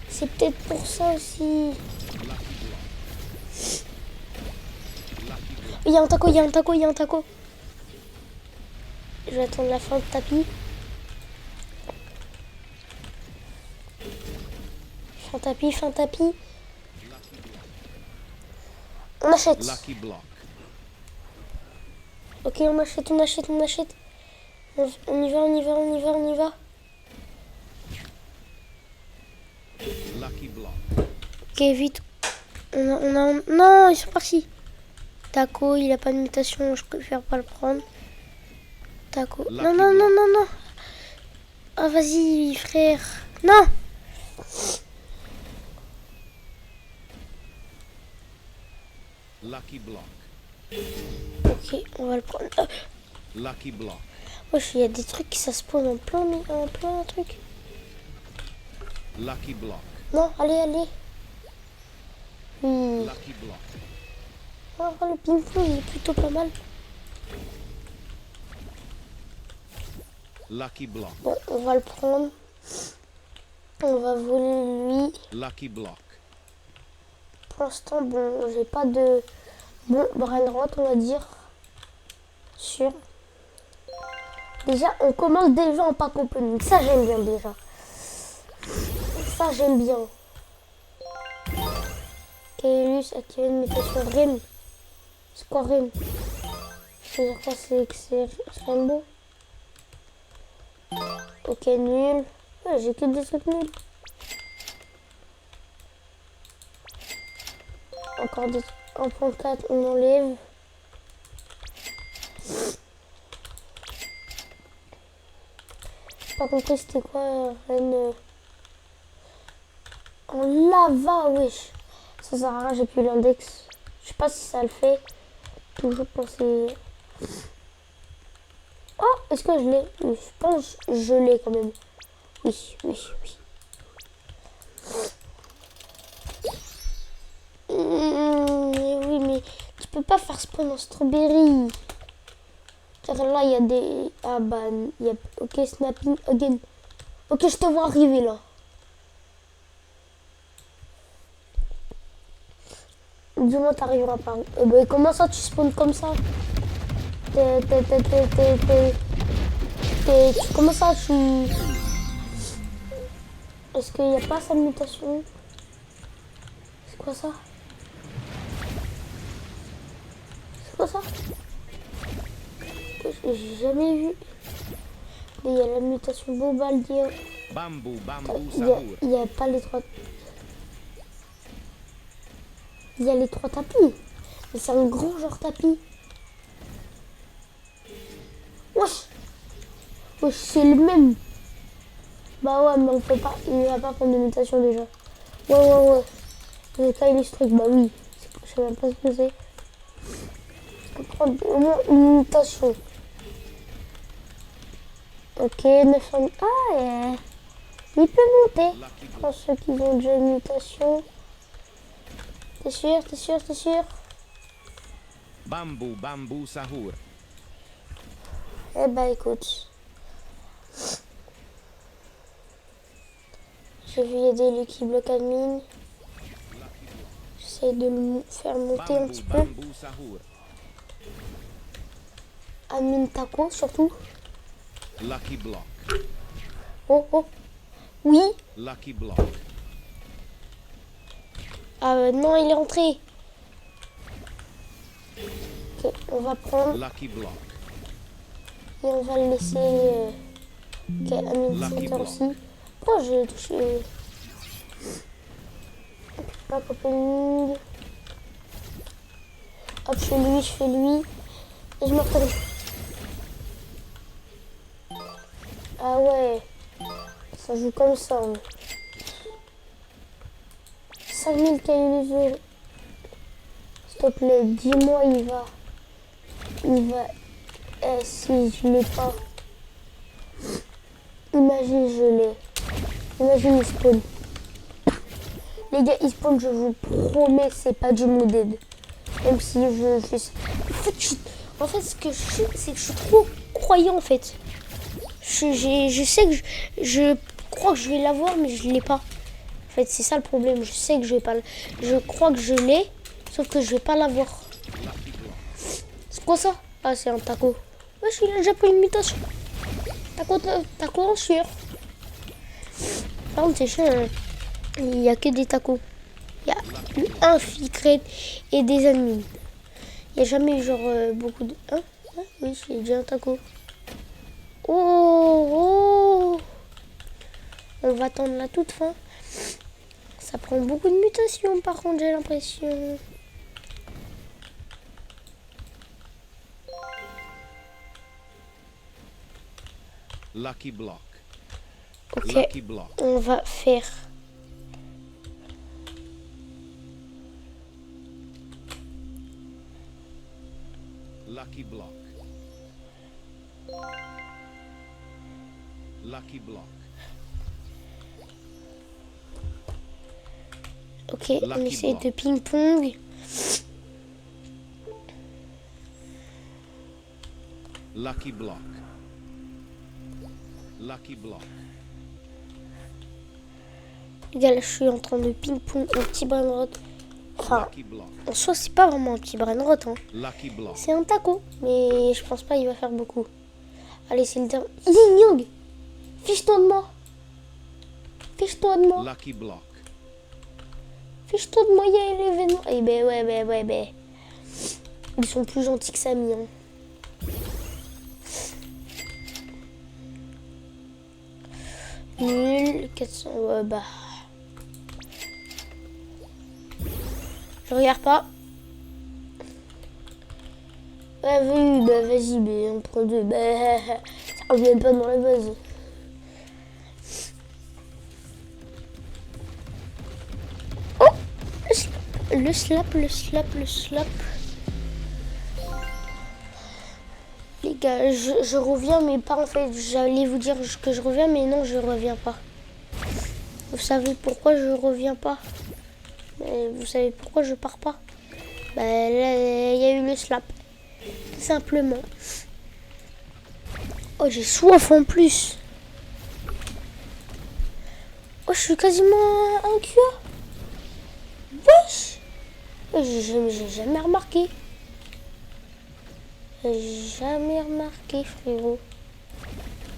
C'est peut-être pour ça aussi. Lucky block. Lucky block. Il y a un taco, il y a un taco, il y a un taco. Je vais attendre la fin de tapis. Fin tapis, fin tapis. On achète. Lucky block. Ok, on achète, on achète, on achète. On y va, on y va, on y va, on y va. Lucky block. Ok, vite. Non, ils sont partis. Taco, il a pas de mutation, je préfère pas le prendre. Taco. Non, non, non, non, non. Ah, vas-y, frère. Non. Lucky block. Ok, on va le prendre. Lucky block. Wesh, il y a des trucs qui ça spawn en plein, un truc. Lucky block. Non, allez, allez. Oui. Lucky block. Oh, le ping-pong, il est plutôt pas mal. Lucky block. Bon, on va le prendre. On va voler lui. Lucky block. Pour l'instant, bon, j'ai pas de bon brain rot, on va dire. Sûr. Déjà, on commence déjà en pack opening. Ça, j'aime bien déjà. Ça, j'aime bien. Kailus active une mutation Rim. C'est quoi Rim? C'est quoi? C'est Rainbow. Ok, nul. Ouais, j'ai que des trucs nuls. Encore des 1.4, on enlève. J'ai pas compris c'était quoi reine en lava, wesh. Ça sert à rien, j'ai plus l'index. Je sais pas si ça le fait. Toujours penser. Oh, est-ce que je l'ai? Oui, je pense que je l'ai quand même. Oui, oui, oui. Oui, mais tu peux pas faire spawn en strawberry. Car là, il y a des... Ah bah, il y a... Ok, snapping again. Ok, je te vois arriver là. Dis-moi, t'arriveras pas. Eh ben, comment ça, tu spawns comme ça? Comment ça, tu... Est-ce qu'il n'y a pas sa mutation? C'est quoi ça? C'est quoi ça? J'ai jamais vu. Il y a la mutation Bobaldia. Bamboo, bamboo, Il sahur. y a pas les 3. Il y a les 3 tapis. Mais c'est un gros genre tapis. Wesh. Wesh, c'est le même. Bah ouais, mais on peut pas. Il va pas prendre de mutation déjà. Ouais. C'est Kailus truc, bah oui. Je sais même pas ce que c'est. On peut prendre au moins une mutation. Ok, 900. Ah, yeah. Il peut monter. Pour ceux qui ont déjà une mutation. T'es sûr? Bamboo, bamboo, sahur. Eh bah écoute. J'ai vu aider Lucky Block Admin. J'essaie de le faire monter un petit peu. Bamboo, sahur. Admin Taco surtout. Lucky block. Oh, oh. Oui. Lucky block. Ah non, il est rentré. Ok, on va prendre Lucky block. et on va le laisser. Ok, administrateur aussi. Oh, j'ai touché. Pas opening. Hop, je fais lui. Et je me retourne. Ah ouais. Ça joue comme ça. 5000 cailloux de jeu. S'il te plaît, dis-moi, il va. Eh, si je l'ai pas. Imagine, je l'ai. Imagine, il spawn. Les gars, il spawn, je vous promets, c'est pas du modèle. Même si en fait, ce que je sais, c'est que je suis trop croyant, en fait. Je sais que je crois que je vais l'avoir, mais je l'ai pas. En fait, c'est ça le problème. Je sais que je vais pas. Je crois que je l'ai, sauf que je vais pas l'avoir. C'est quoi ça? Ah, c'est un taco. Wesh, il a déjà pris une mutation. Taco en sueur. Par contre, c'est chiant. Hein. Il n'y a que des tacos. Il y a un secret et des admins. Il n'y a jamais eu genre beaucoup de. Hein? Ah, oui, j'ai déjà un taco. Oh, oh! On va attendre la toute fin. Ça prend beaucoup de mutations par contre, j'ai l'impression. Lucky block. Ok, Lucky block. on va faire. Lucky block. Lucky block. Ok, on essaie de ping-pong. Lucky block. Lucky block. Les gars, là, je suis en train de ping-pong un petit brainrot. Enfin, Lucky block. en soi, c'est pas vraiment un petit brainrot. Hein. Lucky block. C'est un taco, mais je pense pas qu'il va faire beaucoup. Allez, c'est le dernier. Yin Yang, fiche-toi de moi. Fiche-toi de moi. Lucky block. Fiche-toi de moi, il y a l'événement. Eh ben, ouais. Ils sont plus gentils que Samy. Hein. Nul, 400, ouais, bah. Je regarde pas. Ah oui, bah vas-y, mais on prend deux. Bah, ça revient pas dans la base. Oh, le slap. Les gars, je reviens, mais pas en fait. J'allais vous dire que je reviens, mais non, je reviens pas. Vous savez pourquoi je reviens pas? Vous savez pourquoi je pars pas? Bah là, il y a eu le slap. Tout simplement. Oh, j'ai soif en plus. Oh, je suis quasiment un QA. Wesh! J'ai jamais remarqué. Jamais remarqué, frérot.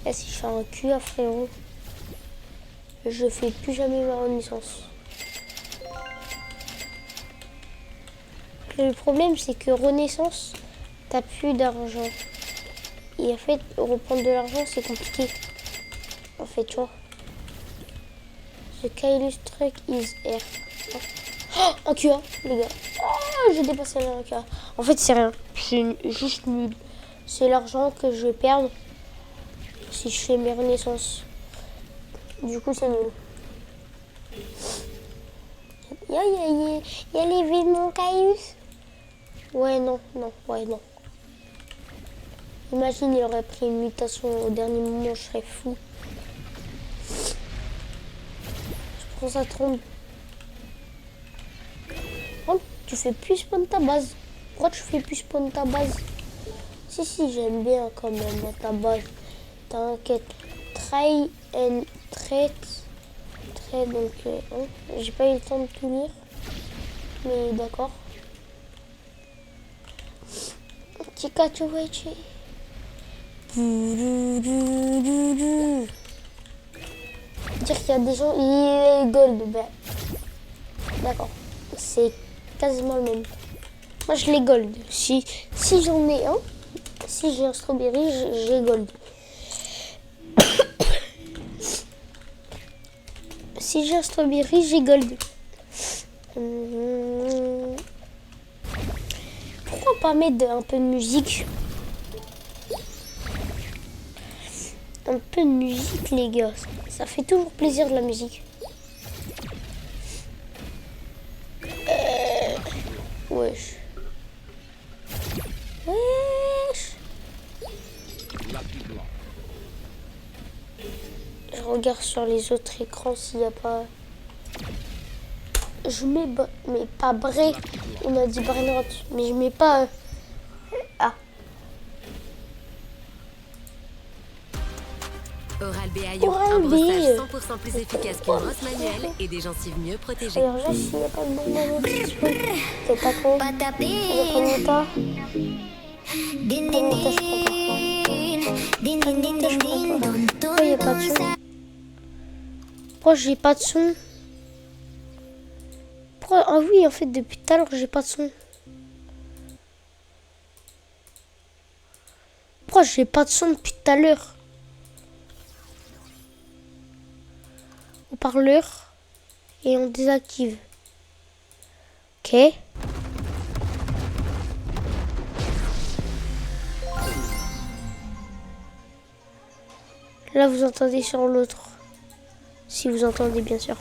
Et si je fais un QA, frérot, je fais plus jamais ma renaissance. Le problème, c'est que renaissance, t'as plus d'argent. Et en fait, reprendre de l'argent, c'est compliqué. En fait, tu vois. The Kailus truck is here. Oh, un QA, les gars. Oh, j'ai dépassé un QA. En fait, c'est rien. C'est juste nul. C'est l'argent que je vais perdre si je fais mes renaissances. Du coup, c'est nul. Il y a l'événement Kailus. Ouais, non. Imagine, il aurait pris une mutation au dernier moment, je serais fou. Je prends ça trompe. Oh, tu fais plus spawn ta base. Pourquoi tu fais plus spawn ta base? Si, j'aime bien quand même ta base. T'inquiète. Try and trade. Donc, j'ai pas eu le temps de tout lire. Mais d'accord. Dire qu'il y a des gens... Il est gold, ben... D'accord. C'est quasiment le même. Moi, je l'ai gold. Si j'en ai un, si j'ai un strawberry, j'ai gold. Si j'ai un strawberry, j'ai gold. Pourquoi pas mettre un peu de musique? Un peu de musique, les gars. Ça fait toujours plaisir de la musique. Wesh. Wesh. Lucky block. Je regarde sur les autres écrans s'il n'y a pas... Je mets... Mais pas Bray. On m'a dit Brainrot. Mais je mets pas... Ah. Oral-B Ayo, Oral-B. un brossage 100% plus efficace qu'une brosse manuelle et des gencives mieux protégées. Alors là, s'il n'y a pas de bonbon, c'est pas con. Panetta. Panetta, je crois pas. Pourquoi il n'y a pas de son? Pourquoi j'ai pas de son? Pourquoi... Ah oui, en fait, depuis tout à l'heure, j'ai pas de son. Pourquoi j'ai pas de son depuis tout à l'heure? Haut-parleur et on désactive. Ok. Là, vous entendez sur l'autre. Si vous entendez, bien sûr.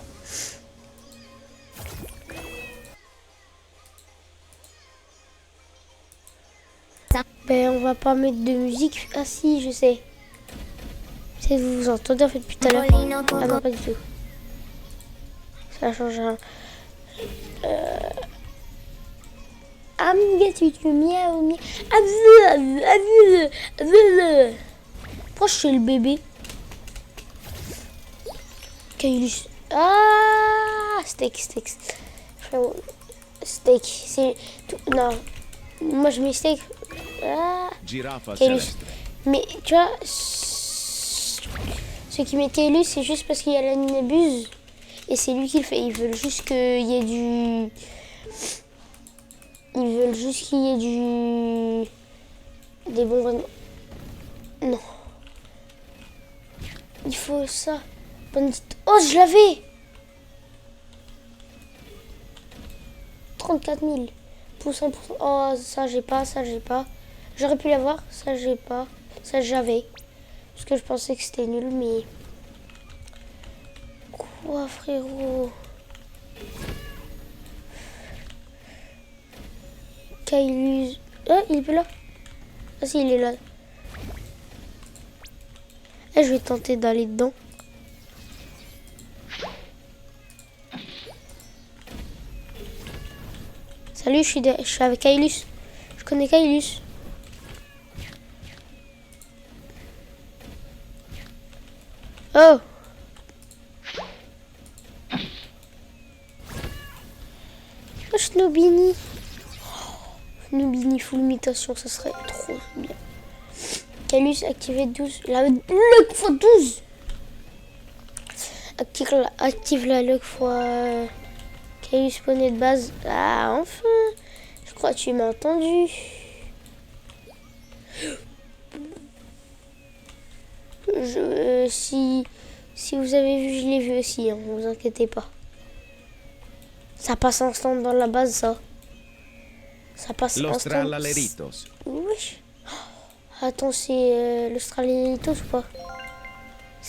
Ben, on va pas mettre de musique. Ah si, je sais. C'est que vous entendez en fait depuis tout à l'heure. Ah non, pas du tout. Ça change rien. Amiga, tu miaou, miaou. Pourquoi je suis le bébé? Kailus. Ah, steak. Frérot, steak, c'est tout. Non, moi je mets steak. Ah, Giraffa Kailus. celeste. Mais tu vois, ceux qui mettent Kailus, c'est juste parce qu'il y a la Ninabuse. Et c'est lui qui le fait. Ils veulent juste qu'il y ait du... Ils veulent juste qu'il y ait du... Des bons... Non. Il faut ça. Bandit. Oh, je l'avais 34 000. Pour 100%. Oh, ça j'ai pas. J'aurais pu l'avoir. Ça j'ai pas. Ça j'avais. Parce que je pensais que c'était nul, mais... Quoi, frérot? Kailus. Ah, il est plus là. Ah si, il est là. Eh, je vais tenter d'aller dedans. Salut, je suis avec Kailus. Je connais Kailus. Oh! Oh, Snobini. Snobini full mutation, ça serait trop bien. Kailus activé 12. La luck fois 12. Active la luck fois... Kailus poney de base. Ah, enfin. Je crois que tu m'as entendu. Si vous avez vu, je l'ai vu aussi, hein, ne vous inquiétez pas. Ça passe instant dans la base, ça. Ça passe Los instant. Tralaleritos. Oui. Attends, c'est l'Australianitos ou pas?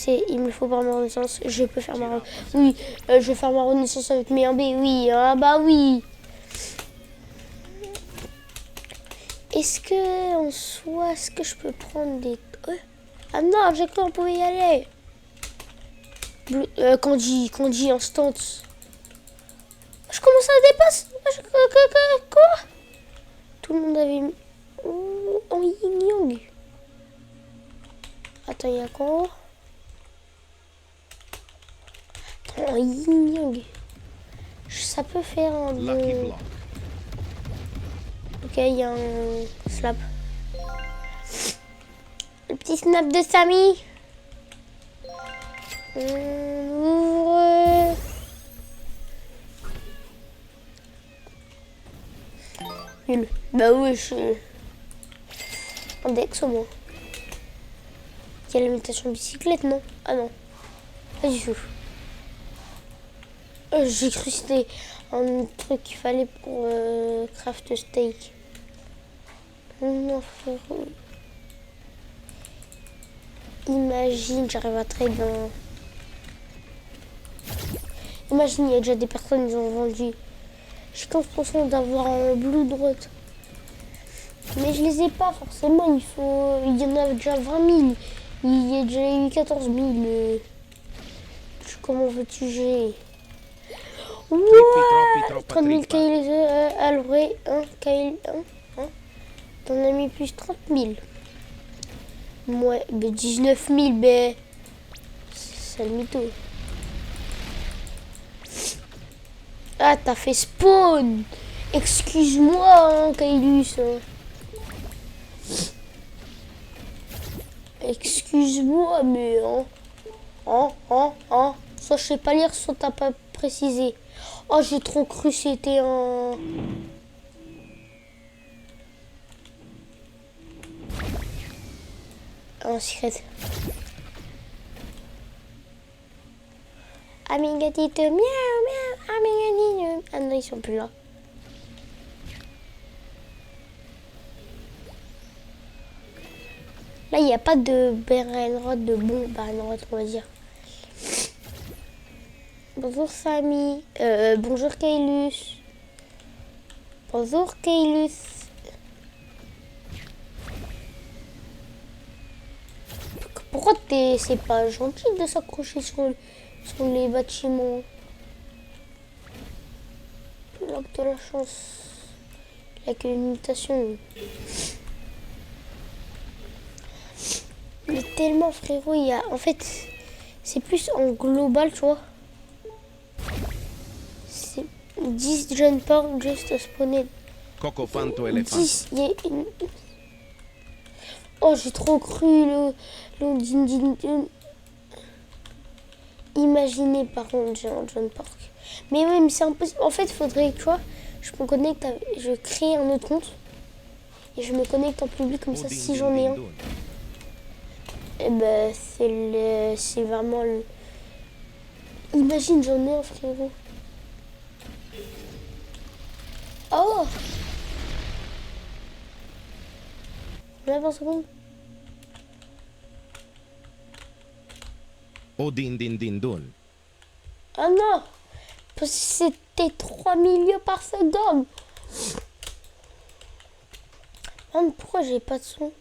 Il me le faut pour ma renaissance. Je peux faire ma renaissance. Oui, je vais faire ma renaissance avec mes 1B. Oui, ah bah oui. Est-ce que, en soi, est-ce que je peux prendre des... Ah non, j'ai cru qu'on pouvait y aller. Candy instant. Je commence à dépasser. Quoi? Tout le monde avait mis... en yin-yang. Attends, il y a quoi? Attends, en yin-yang. Ça peut faire un... Lucky block. Ok, il y a un slap. Le petit snap de Samy. On ouvre. Nul. Bah oui, je suis index au moins. Il y a l'imitation bicyclette, non? Ah non, pas du tout. J'ai cru que c'était un truc qu'il fallait pour craft steak. Non, frérot. Imagine, j'arrive à trade dans... Imagine, il y a déjà des personnes qui ont vendu. J'ai 15% d'avoir un blue droite. Mais je les ai pas forcément, il y en a déjà 20 000. Il y a déjà eu 14 000. Comment veux-tu gérer? Ouais, Troppi, 30 000 trippa. KL alloué, 1 KL 1. T'en as mis plus 30 000. Ouais, ben 19 000, ben. C'est le mytho. Ah, t'as fait spawn. Excuse-moi, hein, Kailus. Excuse-moi, mais... Soit je sais pas lire, soit t'as pas précisé. Oh, j'ai trop cru que c'était un secret. Amigatite, miaou, miaou, amigatite. Ah non, ils sont plus là. Là, il n'y a pas de Barenrod, de bon Barenrod, on va dire. Bonjour Samy. Bonjour Kailus. Bonjour Kailus. Pourquoi c'est pas gentil de s'accrocher sur les bâtiments? L'arbre de la chance. Il n'y a qu'une mutation. Mais tellement frérot, il y a... En fait, c'est plus en global, tu vois. C'est 10 jeunes porcs just spawned. Coco fanto elefante. 10, il y a une... Oh, j'ai trop cru le Imaginez par contre, j'ai un jeune porc. Mais oui, mais c'est impossible. En fait, il faudrait, tu vois, je me connecte, je crée un autre compte. Et je me connecte en public comme ça, si j'en ai un. Et ben, c'est vraiment le... Imagine, j'en ai un, frérot. Oh! Là, 20 secondes. O din din din dun. Ah non! Parce que c'était 3 millions par seconde. Man, pourquoi j'ai pas de son?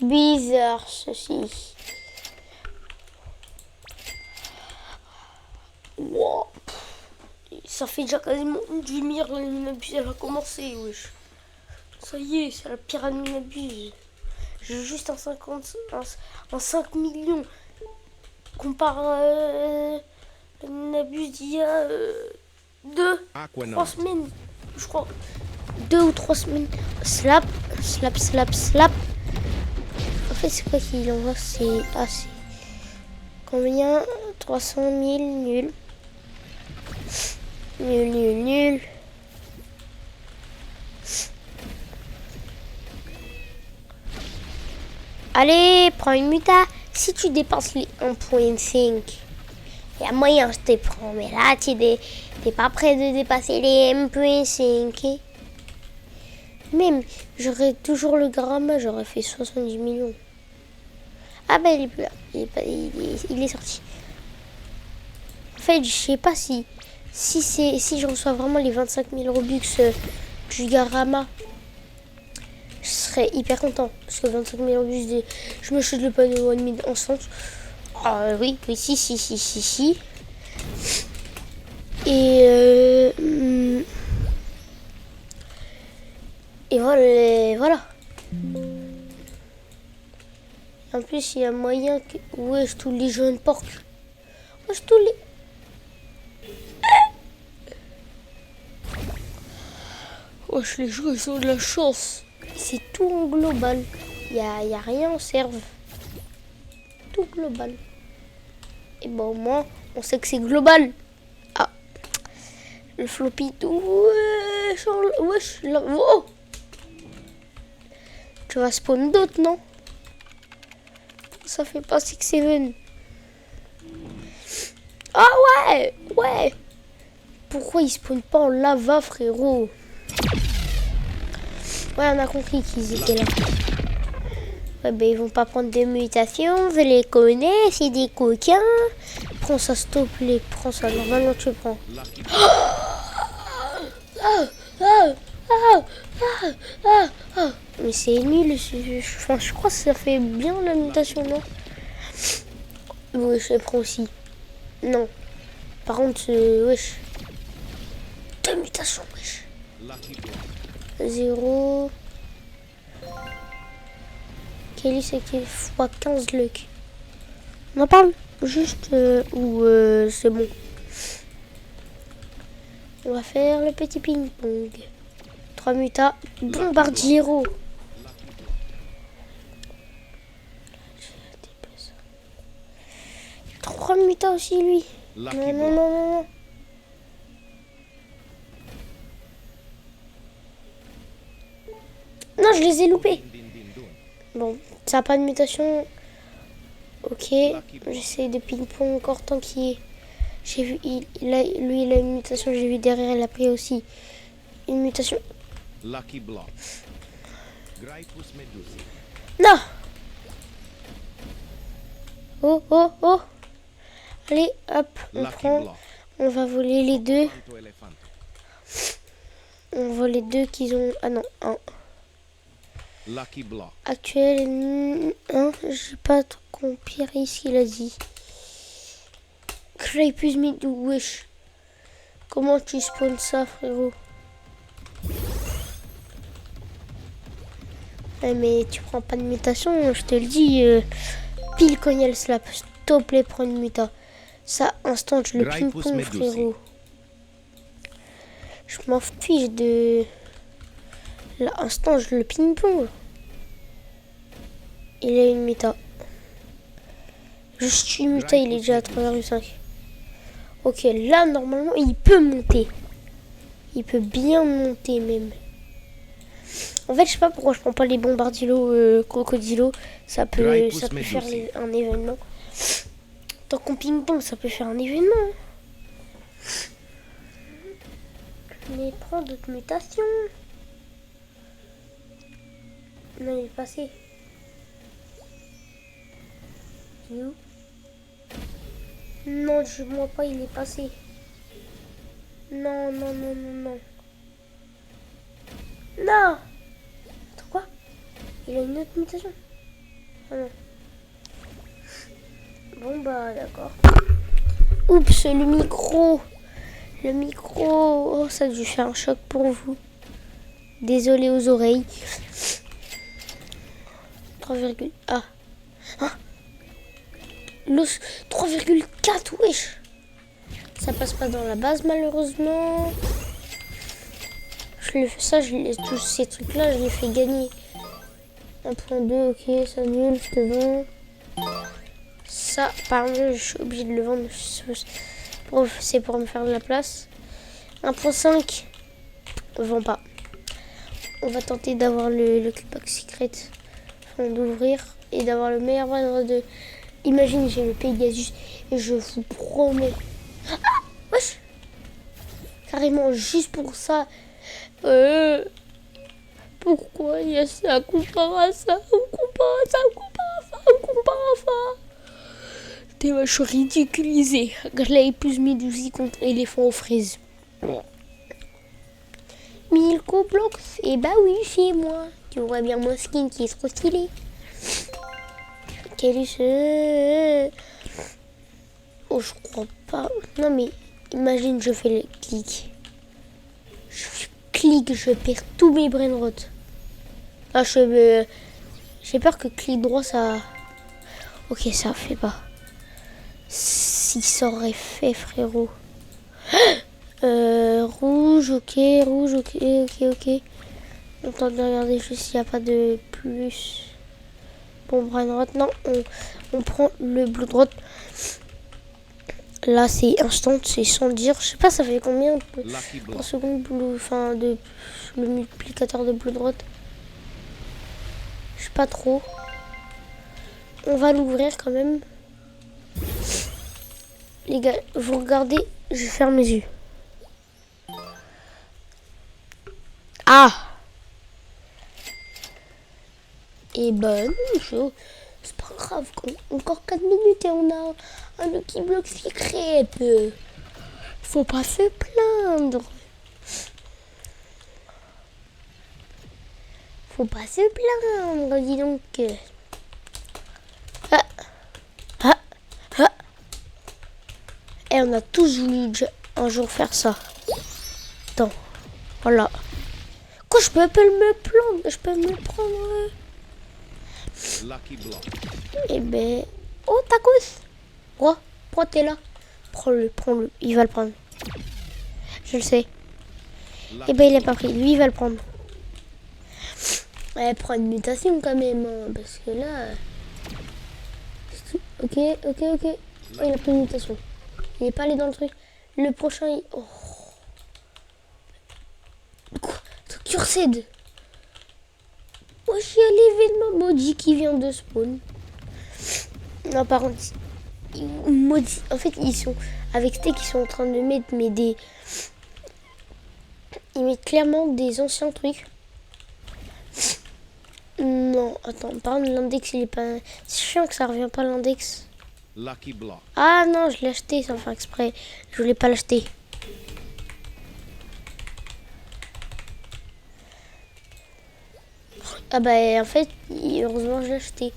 Bizarre, ceci. Wow. Ça fait déjà quasiment une demi-heure que la minabuse elle a commencé, wesh. Ça y est, c'est la pire minabuse. J'ai juste un 5 millions. Compare la minabuse d'il y a 3 semaines. Je crois 2 ou 3 semaines. Slap, slap, slap, slap. En fait, c'est quoi qu'il envoie? C'est assez. Combien? 300 000, nul. Nul, nul, nul. Allez, prends une muta. Si tu dépasses les 1.5, il y a moyen, je te prends. Mais là, tu n'es pas prêt de dépasser les 1.5. Même, j'aurais toujours le Gramma, j'aurais fait 70 millions. Ah ben, il est plus là. Il est sorti. En fait, je sais pas si je reçois vraiment les 25 000 Robux du Garama, je serais hyper content. Parce que 25 000 Robux, je me chute le panneau de One Mid en sens. Ah oui, si. Et voilà. En plus, il y a moyen que... Wesh, tous les jeunes porcs. Wesh, tous les... Wesh, les joueurs, ils ont de la chance. C'est tout en global. Y a rien en serve. Tout global. Et bon, au moins, on sait que c'est global. Ah. Le floppy tout. Wesh. Oh. Tu vas spawn d'autres, non? Ça fait pas 6-7. Ah ouais. Pourquoi ils spawnent pas en lava, frérot? Ouais, on a compris qu'ils étaient là. Ouais, ben ils vont pas prendre des mutations, je les connais, c'est des coquins. Prends ça, s'il te plaît, prends ça, normalement tu prends. Mais c'est nul, je crois que ça fait bien la mutation, non? Oui, je les prends aussi. Non. Par contre, wesh. 2 mutations, wesh. 0. Kelly, c'est qu'il fois 15 luck. On en parle juste ou c'est bon. On va faire le petit ping-pong. 3 mutas. Bombardiero. 3 mutas aussi, lui. Non. Non, je les ai loupés. Bon, ça n'a pas de mutation. Ok, j'essaie de ping-pong encore tant qu'il est. J'ai vu, il a une mutation, j'ai vu derrière, il a pris aussi une mutation. Lucky Block. Grypus medusi. Non. Oh. Allez, hop, on Lucky prend. Block. On va voler les deux. Fanto elefanto. On vole les deux qu'ils ont. Ah non, un. Lucky Block. Actuel, hein, j'ai pas trop compris ce qu'il a dit. Grypus medusi, wesh. Comment tu spawns ça, frérot? Ouais, mais tu prends pas de mutation, je te le dis. Pile quand il y a le slap, s'il te plaît, prends une muta. Ça, instant, je le Grypus ping-pong, medusi. frérot. Je m'en fiche de... Là, instant, je le ping-pong. Il a une muta. Juste une muta, il est déjà à 3,5. Ok, là, normalement, il peut monter. Il peut bien monter, même. En fait, je sais pas pourquoi je prends pas les bombardillos crocodilo. Ça peut faire un événement. Tant qu'on ping-pong, ça peut faire un événement. Mais prends d'autres mutations. Non, il est passé. Il est où? Non, je vois pas, il est passé. Non. Non. Attends, quoi? Il a une autre mutation? Ah non. Bon bah d'accord. Oups, le micro. Oh, ça a dû faire un choc pour vous. Désolé aux oreilles. 3, ah. 3,4, wesh. Ça passe pas dans la base malheureusement. Tous ces trucs là, je les fais gagner. 1.2, ok, ça nul, je te vends. Ça, pardon, je suis obligée de le vendre. C'est pour me faire de la place. 1.5, on vend pas. On va tenter d'avoir le Cubebox Secret. Enfin, d'ouvrir et d'avoir le meilleur vendeur de... Imagine, j'ai le Pegasus et je vous promets. Ah, wesh. Carrément, juste pour ça. Pourquoi il y a ça comparé à ça? On compare à ça. T'es vache ridiculisé. Grypus medusi contre éléphant aux fraises. Milko Blox, et bah oui, c'est moi. Tu vois bien mon skin qui est trop stylé. Quel est ce... Oh, je crois pas. Non mais, imagine, je fais le clic. Je perds tous mes brainrots. Ah, j'ai peur que clic droit, ça... Ok, ça fait pas. Si ça aurait fait, frérot. Rouge, ok. On tente de regarder juste s'il n'y a pas de plus. Bon, Brain Rot, non, on prend le Blood Rot. Là, c'est instant, c'est sans dire. Je sais pas, ça fait combien Lucky en Block. seconde, enfin, de le multiplicateur de Blood Rot. Je sais pas trop. On va l'ouvrir quand même. Les gars, vous regardez, je ferme les yeux. Ah! Et ben, non, c'est pas grave. Encore 4 minutes et on a un Lucky Block secret. Faut pas se plaindre. Faut pas se plaindre, dis donc. Ah, ah, ah. Et on a tous voulu un jour faire ça. Attends, voilà. Quoi, je peux me prendre, je peux me prendre. Lucky Block. Eh ben, oh tacos. Prends, t'es là. Prends-le, il va le prendre. Je le sais. Eh ben, il a pas pris, lui il va le prendre. Ouais, prends une mutation quand même, hein, parce que là... Ok. Oh, il a pris une mutation. Il est pas allé dans le truc. Le prochain, il... Oh. Quoi? Cursed. Oh, j'ai l'événement maudit qui vient de spawn. Non, par contre, maudit. En fait, ils sont... Avec Steak, ils sont en train de mettre des... Ils mettent clairement des anciens trucs. Non, attends, par contre, l'index, il est pas... C'est chiant que ça revient pas l'index. Lucky Block. Ah non, je l'ai acheté sans faire exprès. Je voulais pas l'acheter. Ah bah en fait, heureusement je l'ai acheté.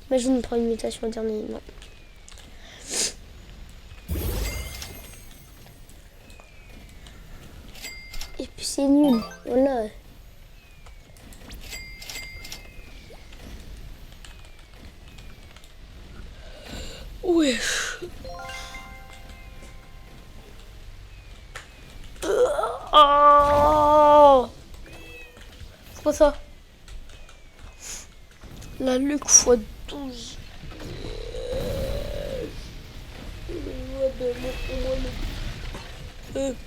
Imagine prendre une mutation dernier. Non. Et puis c'est nul. Voilà. Wesh. Oh. C'est quoi ça? La luck x12.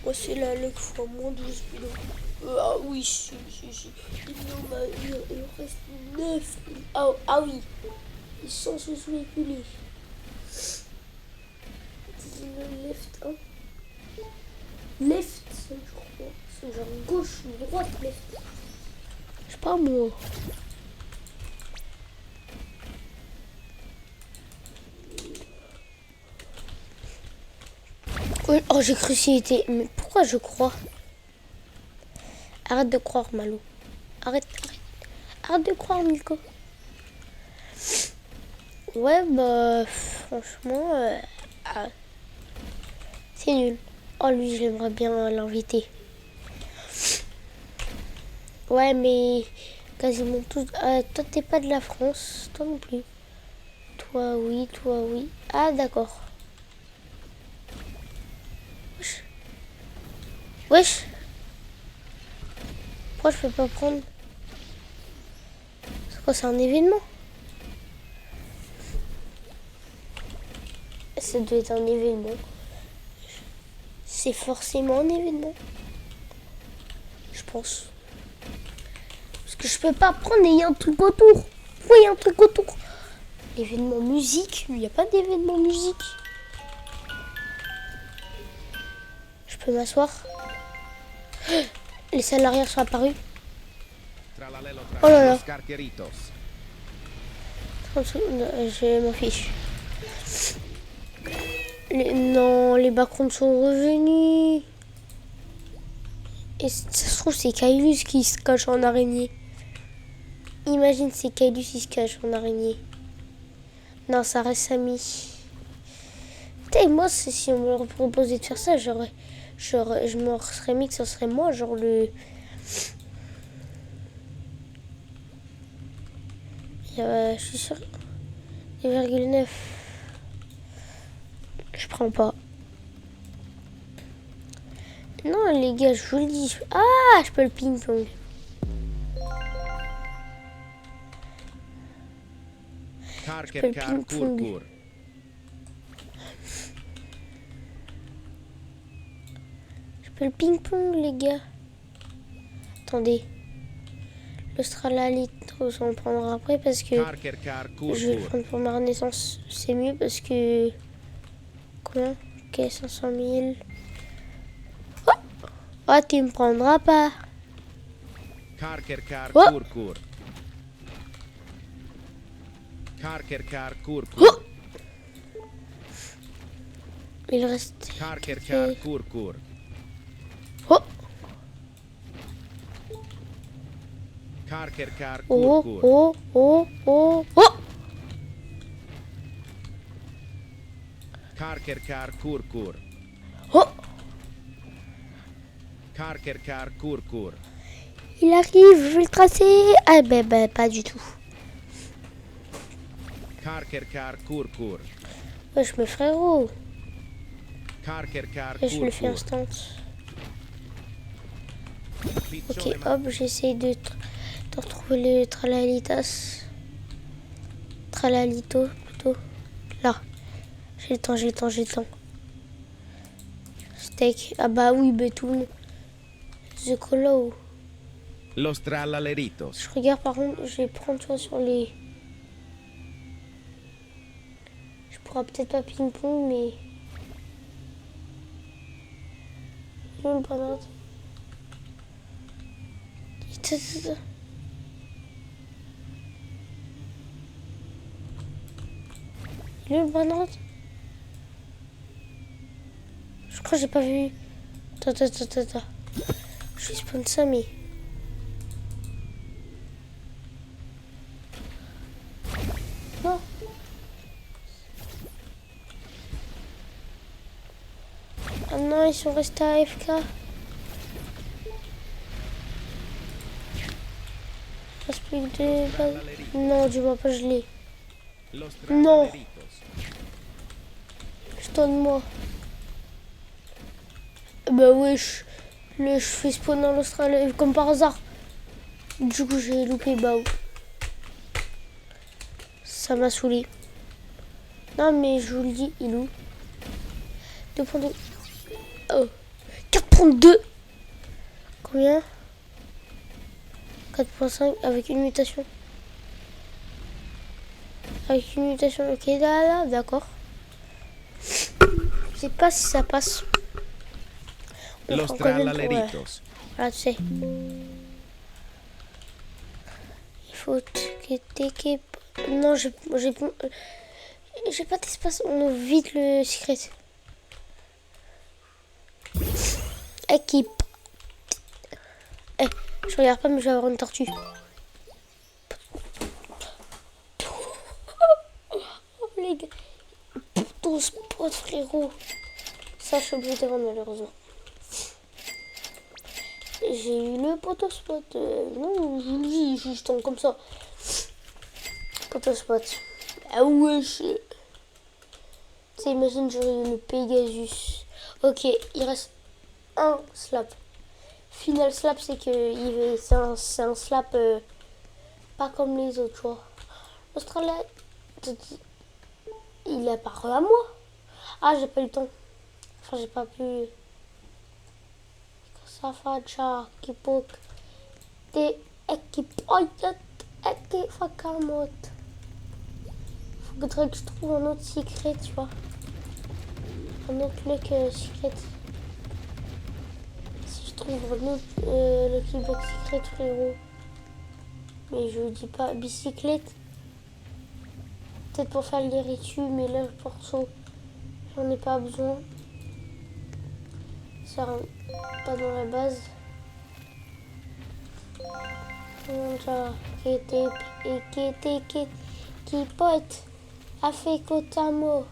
Moi c'est la luck x -12. Ah oui, si. Non, bah, il reste 9. Ah oui. Ils sont sous-véhiculés. Le left 1. Left, je crois. C'est genre gauche ou droite, left. Je sais pas moi. Oui, oh, j'ai cru qu'il était... Mais pourquoi je crois? Arrête de croire, Malo. Arrête de croire, Nico. Ouais, bah... Franchement... c'est nul. Oh, lui, j'aimerais bien l'inviter. Ouais, mais... Quasiment tous... toi, t'es pas de la France. Toi non plus. Toi, oui. Ah, d'accord. Wesh. Pourquoi je peux pas prendre? C'est quoi, c'est un événement? Ça doit être un événement. C'est forcément un événement. Je pense. Parce que je peux pas prendre et il y a un truc autour. Oui, il y a un truc autour. L'événement musique. Il n'y a pas d'événement musique. Je peux m'asseoir. Les salles arrière sont apparus. Oh là là. 30 secondes, je m'en fiche. Non, les backgrounds sont revenus. Et ça se trouve, c'est Kailus qui se cache en araignée. Imagine, c'est Kailus qui se cache en araignée. Non, ça reste Samy. Putain, moi, si on me proposait de faire ça, je me serais mis que ce serait moi, genre le... je suis sûr. 2,9. Je prends pas. Non, les gars, je vous le dis. Ah, je peux le ping-pong. Karker kar kur ping-pong. kur. Je peux le ping-pong, les gars. Attendez. L'Australalitos, on le prendra après parce que Karker kar kur je vais le kur. prendre pour ma renaissance. C'est mieux parce que... Combien? Ok, 500 000. Oh, oh, tu me prendras pas. Karker kar Oh. kur kur. Karker kar kur Oh, kur. il reste... Karker kar kur kur. Oh, Karker kar kur oh, kur. oh, oh, oh, oh. Karker kar kur kur. Oh, Karker kar kur kur. il arrive, je vais le tracer. Ah ben, pas du tout. Karker kar kur kur. Wesh, mes frérots. Karker kar Et je kur le fais kur. instant. Ok, Piccione ma- hop, j'essaie de retrouver le tralalitas. Tralalito, plutôt. Là. J'ai le temps, j'ai le temps, j'ai le temps. Steak. Ah bah oui, Betoun. The Colo. Los trallaleritos. Je regarde par contre, je vais prendre toi sur les... Je pourrais peut-être pas ping-pong, mais... Il est où le banane? Il est où le banane? Je crois que j'ai pas vu. Attends. Je suis spawn ça, mais... Non. Ah non, ils sont restés à AFK. Il reste plus que deux balles. Non, dis-moi pas, je l'ai. Los No. trallaleritos. Donne-moi. Bah wesh. Je fais spawn en Australie comme par hasard. Du coup, j'ai loupé Bao. Ça m'a saoulé. Non, mais je vous le dis, il est où? 2.2. Oh. 4.2. Combien? 4.5 avec une mutation. Avec une mutation, ok, là, d'accord. Je sais pas si ça passe. On Los prend quand même pour, trallaleritos. voilà, tu sais. Il faut que... Non, j'ai pas d'espace. On ouvre vite le secret. Équipe. Eh, je regarde pas, mais je vais avoir une tortue. Oh les gars. Ton spot, frérot. Ça, je suis obligée de vendre, malheureusement. J'ai eu le potospot. Non, je vous le dis, je tombe comme ça. Potospot. Ah ouais, tu sais, imagine, j'aurais eu le Pegasus. Ok, il reste un slap. Final slap, c'est que c'est un slap pas comme les autres, tu vois. L'Australien, il est apparu à moi. Ah, j'ai pas eu le temps. Enfin, j'ai pas pu. Ça faccia kipok te ekipoyat ekifakamot. Faudrait que je trouve un autre secret, tu vois. Un autre mec secret. Si je trouve un autre le Québec secret, frérot. Mais je vous dis pas bicyclette. Peut-être pour faire les ritus, mais là, le perso, j'en ai pas besoin. Ça rentre pas dans la base. Qui pote a fait Kotamo.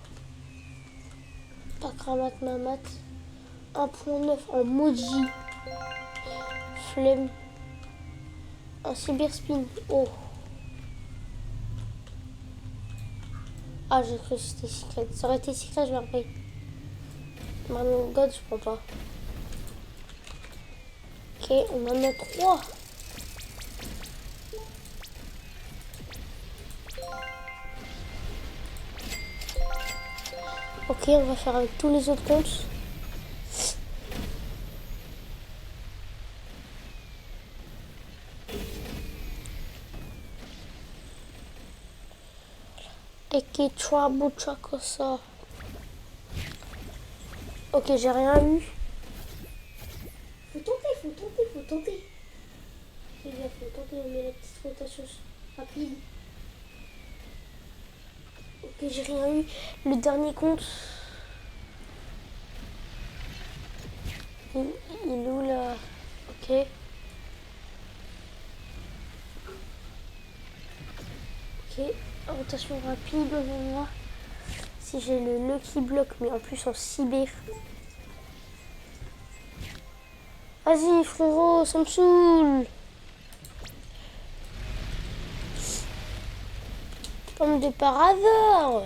Pas cramat mamat. 1.9 en Moji. Flemme. Un cyberspin. Oh. Ah, j'ai cru que c'était secret. Ça aurait été secret, je l'aurais pris. Maintenant, God, je peux pas. Ok, on en a 3. Ok, on va faire avec tous les autres comptes. Et qui que ça. Ok, j'ai rien eu. Faut tenter. Fais gaffe, faut tenter, on met la petite rotation rapide. Ok, j'ai rien eu. Le dernier compte. Il est où là? Ok. Ok, rotation rapide, on va voir si j'ai le Lucky Block, mais en plus en cyber. Vas-y frérot, ça me saoule. Comme de par hasard.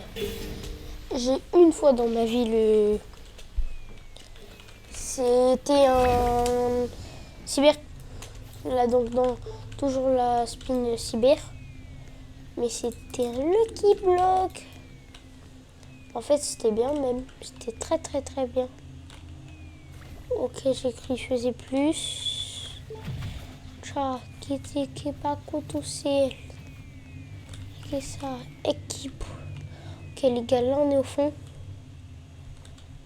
J'ai une fois dans ma vie le... C'était un cyber. Là donc dans toujours la spin cyber. Mais c'était un Lucky Block. En fait c'était bien même. C'était très très très bien. Ok, j'ai cru que je faisais plus. Ciao, qui pas tout seul. Qu'est-ce ça? Équipe. Ok les gars, là on est au fond.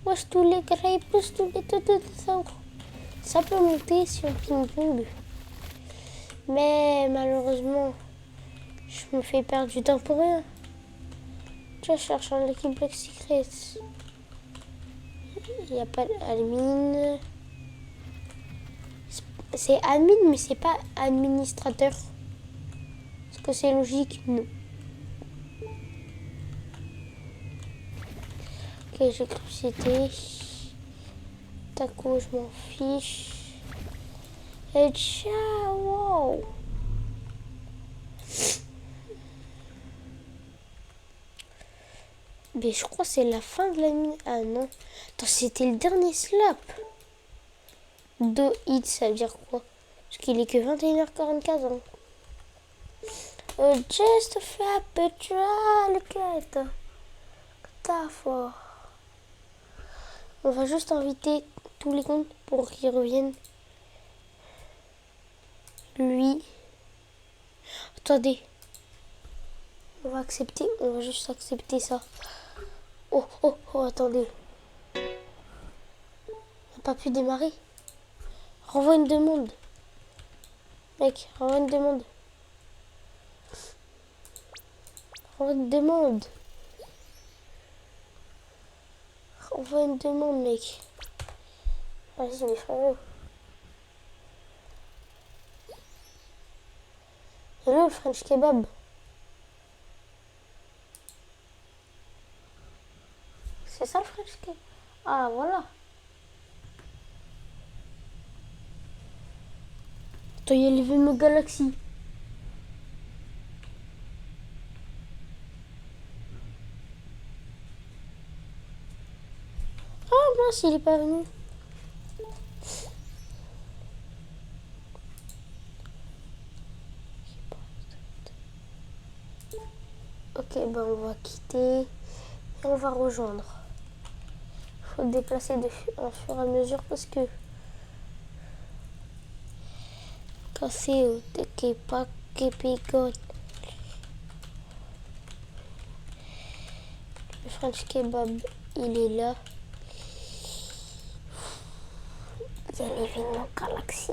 Wesh, tous les gars, ils poussent tous les tout ça. Ça peut monter si on ping-pong. Mais malheureusement, je me fais perdre du temps pour rien. Tu vois, je cherche un Lucky Block Secret. Il n'y a pas d'admin. C'est admin, mais c'est pas administrateur. Est-ce que c'est logique? Non. Ok, j'ai cru que c'était. Taco, je m'en fiche. Et ciao! Mais je crois que c'est la fin de la mine. Ah non. Attends, c'était le dernier slap. 2 hits, ça veut dire quoi? Parce qu'il est que 21h44. Hein. Just a petrol cat. T'as fort. On va juste inviter tous les comptes pour qu'ils reviennent. Lui. Attendez. On va accepter. On va juste accepter ça. Oh, attendez. On n'a pas pu démarrer. Renvoie une demande. Mec, renvoie une demande. Renvoie une demande. Renvoie une demande, mec. Vas-y, mais frérot. Et là, le French kebab. C'est ça le French kebab? Ah, voilà. Attends, il y a les Vimo Galaxy. Ah mince, il est pas venu. Ok, ben on va quitter et on va rejoindre. Faut déplacer en fur et à mesure parce que quand c'est au pas picote. Le French kebab, il est là. Il y a les Vimo Galaxy.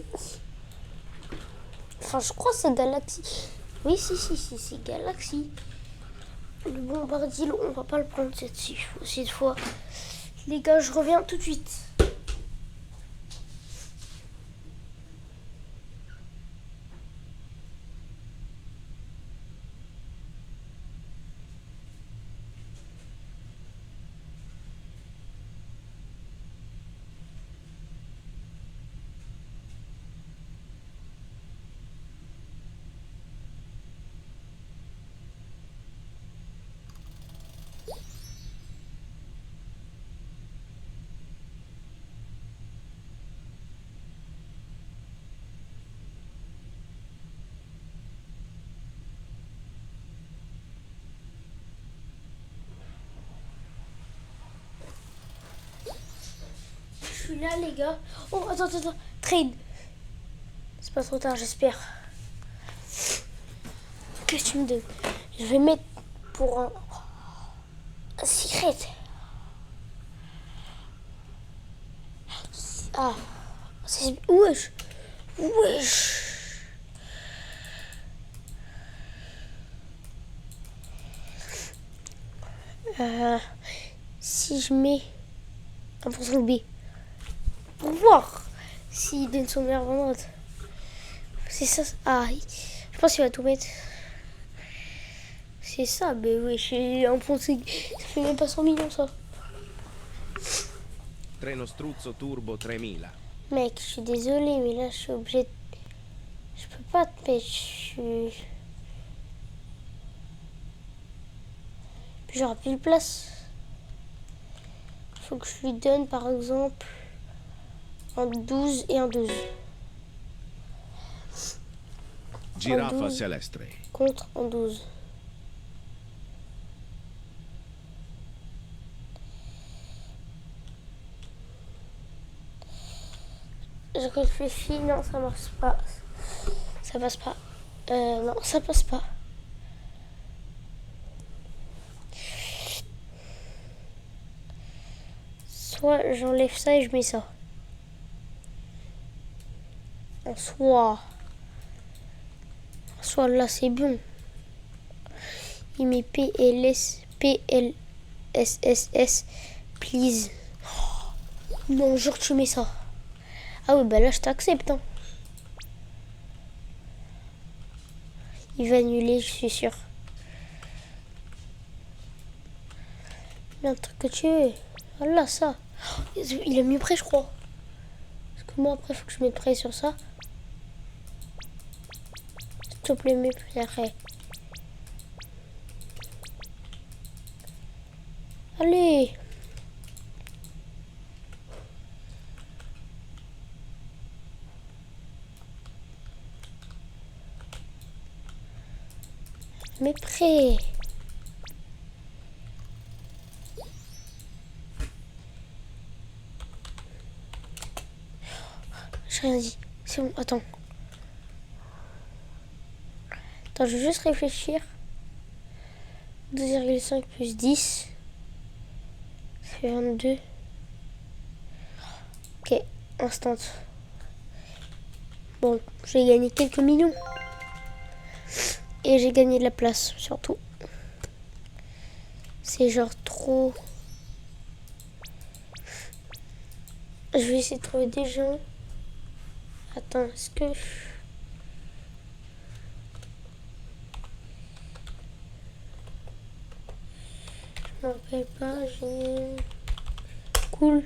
Enfin, je crois que c'est Galaxy. Oui, si, Galaxy. Le bombardier, on va pas le prendre cette fois. Les gars, je reviens tout de suite. suis là, les gars. Oh, attends. Trade. C'est pas trop tard, j'espère. Qu'est-ce que tu me donnes? Je vais mettre pour un secret. Ah. C'est... Wesh. Si je mets 1% de B pour voir s'il donne son meilleur vendeur. C'est ça. Ah, je pense qu'il va tout mettre. C'est ça, mais oui, j'ai 1%. Ça fait même pas 100 millions, ça. Treno Struzzo Turbo 3000. Mec, je suis désolée, mais là, je suis obligée de... Je peux pas te mettre. Je suis... Puis j'aurai plus de place. Faut que je lui donne, par exemple, un 12 et un 12. Giraffa 12. Celestre. Contre un 12. Je réfléchis, non, ça marche pas. Ça passe pas. Non, ça passe pas. Soit j'enlève ça et je mets ça. En soit là, c'est bon. Il met PLS, PLSSS, please. Non, jure que tu mets ça. Ah oui, bah là, je t'accepte. Hein. Il va annuler, je suis sûre. Mais un truc que tu veux. Voilà, ça. Il a mis prêt, je crois. Parce que moi, après, il faut que je mette prêt sur ça. S'il te plaît, mets prêt. Allez. Mais prêt. J'ai rien dit. C'est bon, attends. Attends, je vais juste réfléchir. 2,5 plus 10. Ça fait 22. Ok, instant. Bon, j'ai gagné quelques millions. Et j'ai gagné de la place, surtout. C'est genre trop... Je vais essayer de trouver des gens. Attends, est-ce que... Je me rappelle pas, j'ai... Cool.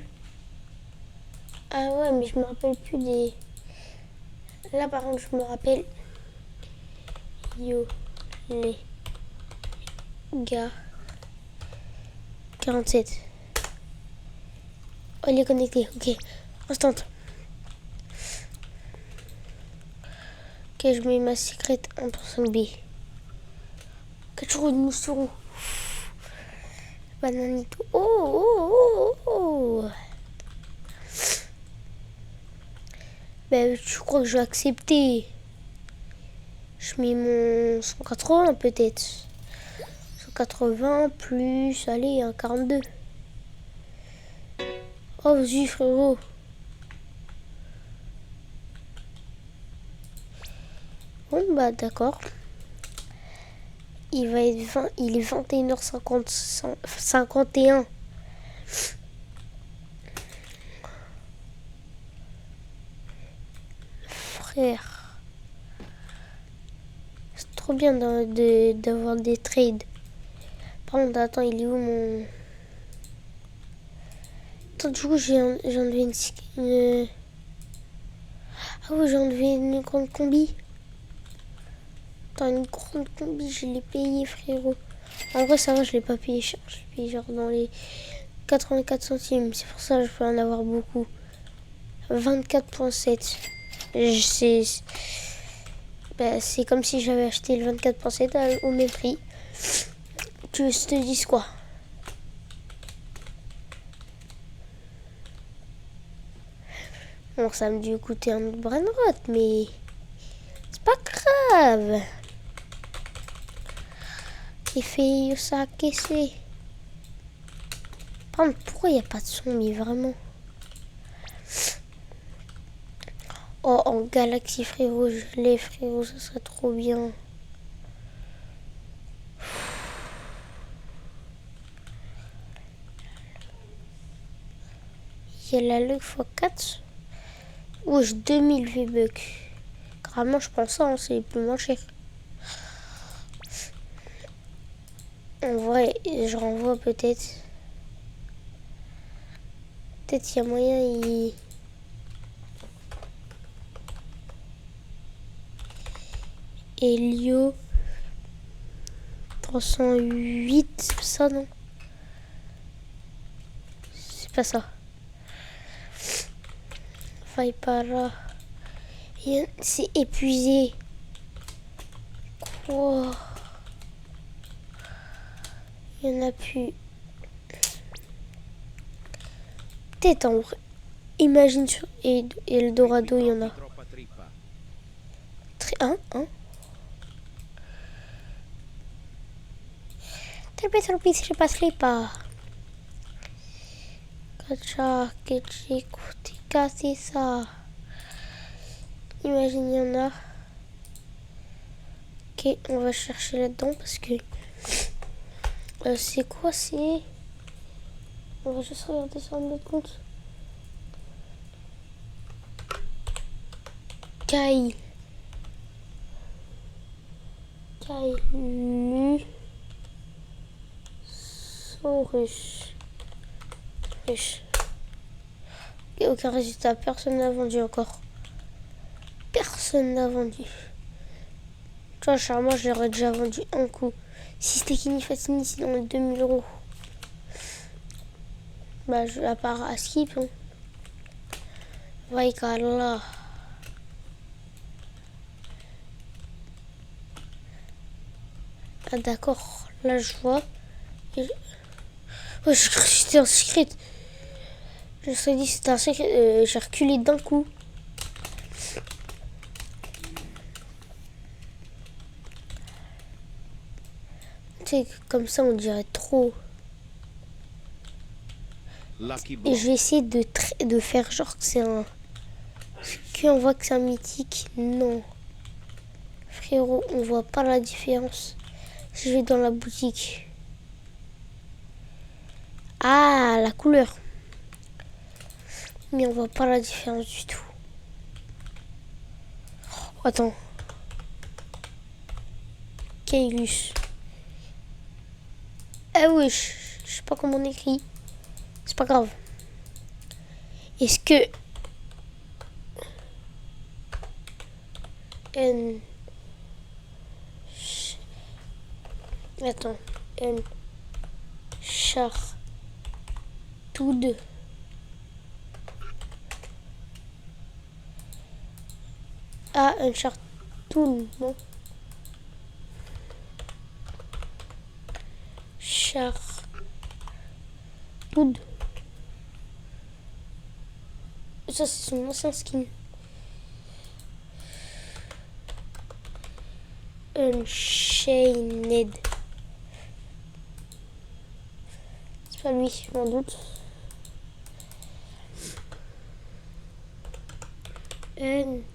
Ah ouais, mais je me rappelle plus des... Là, par contre, je me rappelle... Yo, les gars. 47. Oh, il est connecté. Ok. Instant. Ok, je mets ma secret 1% B. Cachorro de moussou. Bananito. Oh. Ben, je crois que je vais accepter. Je mets mon 180 peut-être. 180 plus, allez, un 42. Oh, vas-y, frérot. Bon, bah, d'accord. Il va être 20, il est 21h50, 51. Frère. C'est trop bien d'avoir des trades. Par contre, attends, il est où mon... Attends, du coup, j'ai enlevé une... Ah oui, j'ai enlevé une grande combi. Attends, une grande combi, je l'ai payée, frérot. En vrai, ça va, je l'ai pas payé cher. Je l'ai payé genre dans les 84 centimes. C'est pour ça que je peux en avoir beaucoup. 24,7. C'est comme si j'avais acheté le 24,7 au même prix. Tu veux que je te dise quoi? Bon, ça me dû coûter un autre brainrot, mais c'est pas grave. Il fait ça, qu'est-ce que c'est? Par contre, pourquoi il n'y a pas de son, mais vraiment? Oh, en Galaxy frérot, je l'ai frérot, ça serait trop bien. Il y a la Lug x4. Wesh, 2000 V-Bucks. Carrément, je prends ça, hein, c'est plus moins cher. En vrai, je renvoie peut-être. Peut-être il y a moyen. Helio 308, c'est ça non? C'est pas ça. Faille pas là. C'est épuisé. Quoi? Il y en a plus. Peut-être en vrai. Imagine sur Eldorado, il y en a. Troppa trippa. Hein? Tripa. Kacha, Ketchi, Kutika, c'est ça. Imagine, il y en a. Ok, on va chercher là-dedans parce que. C'est quoi, c'est. On va juste regarder sur notre compte. Kai. Saurus. Et aucun résultat. Personne n'a vendu encore. Personne n'a vendu. Tu vois, Charmant, je l'aurais déjà vendu un coup. Si c'était Kini Fatini, c'est dans les 2000 euros. Bah, à part à Skip. Hein. Vaikala. Ah, d'accord. Là, je vois. Oh, je crois que c'était un secret. Je me suis dit c'était un secret. J'ai reculé d'un coup. Tu sais, comme ça, on dirait trop. Lucky Et Block. je vais essayer de faire genre que c'est un... Qu'on voit que c'est un mythique. Non. Frérot, on voit pas la différence. Je vais dans la boutique. Ah, la couleur. Mais on voit pas la différence du tout. Oh, attends. Kailus. Ah oui, je sais pas comment on écrit. C'est pas grave. Est-ce que... Attends. Uncharted. Ah, Uncharted, non. Uncharted. Ça, c'est son ancien skin. Unchained. C'est pas lui, je m'en doute. Uncharted.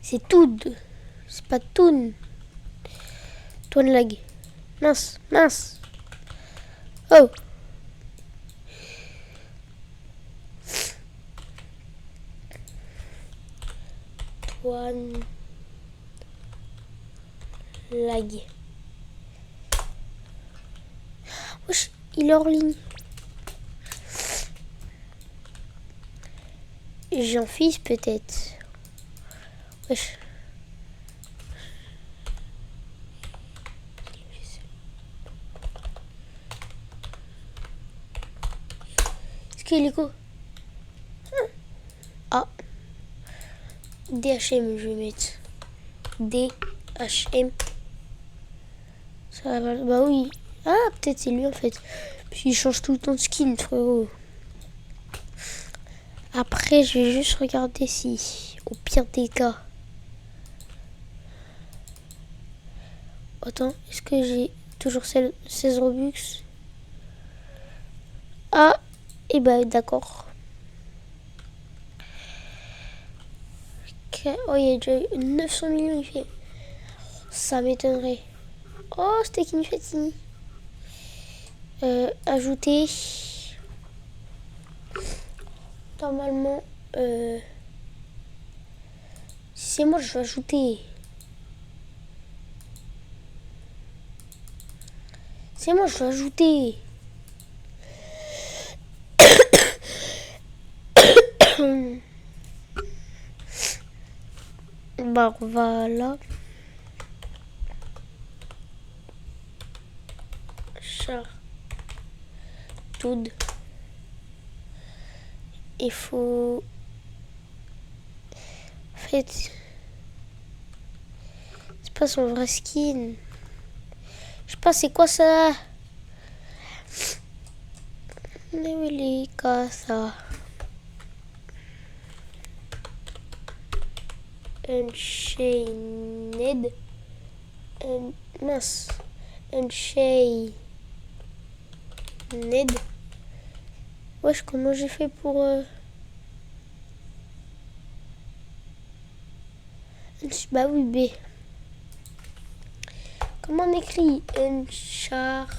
C'est Toon. C'est pas Toon. Toon lag. Mince. Oh. Toon lag. Wesh, il est hors ligne. J'en fiche peut-être. Wesh. Est-ce qu'il est quoi? Ah. DHM, je vais mettre. DHM. Ça va, bah oui. Ah, peut-être c'est lui en fait. Puis il change tout le temps de skin, frérot. Après, je vais juste regarder si, au pire des cas. Attends, est-ce que j'ai toujours 16 Robux? Ah, et bah d'accord. Oh, il y a déjà eu 900 millions, il fait. Ça m'étonnerait. Oh, c'était qui fait fini. Ajouter. Normalement, si c'est moi, je vais ajouter. C'est moi, je vais ajouter. Bah, voilà. Chat. Tout. Il faut. En fait, c'est pas son vrai skin. Je sais pas, c'est quoi ça? Les ça. Unchained. Mince. Unchained. Wesh, comment j'ai fait pour... Bah oui, B. Comment on écrit Uncharted?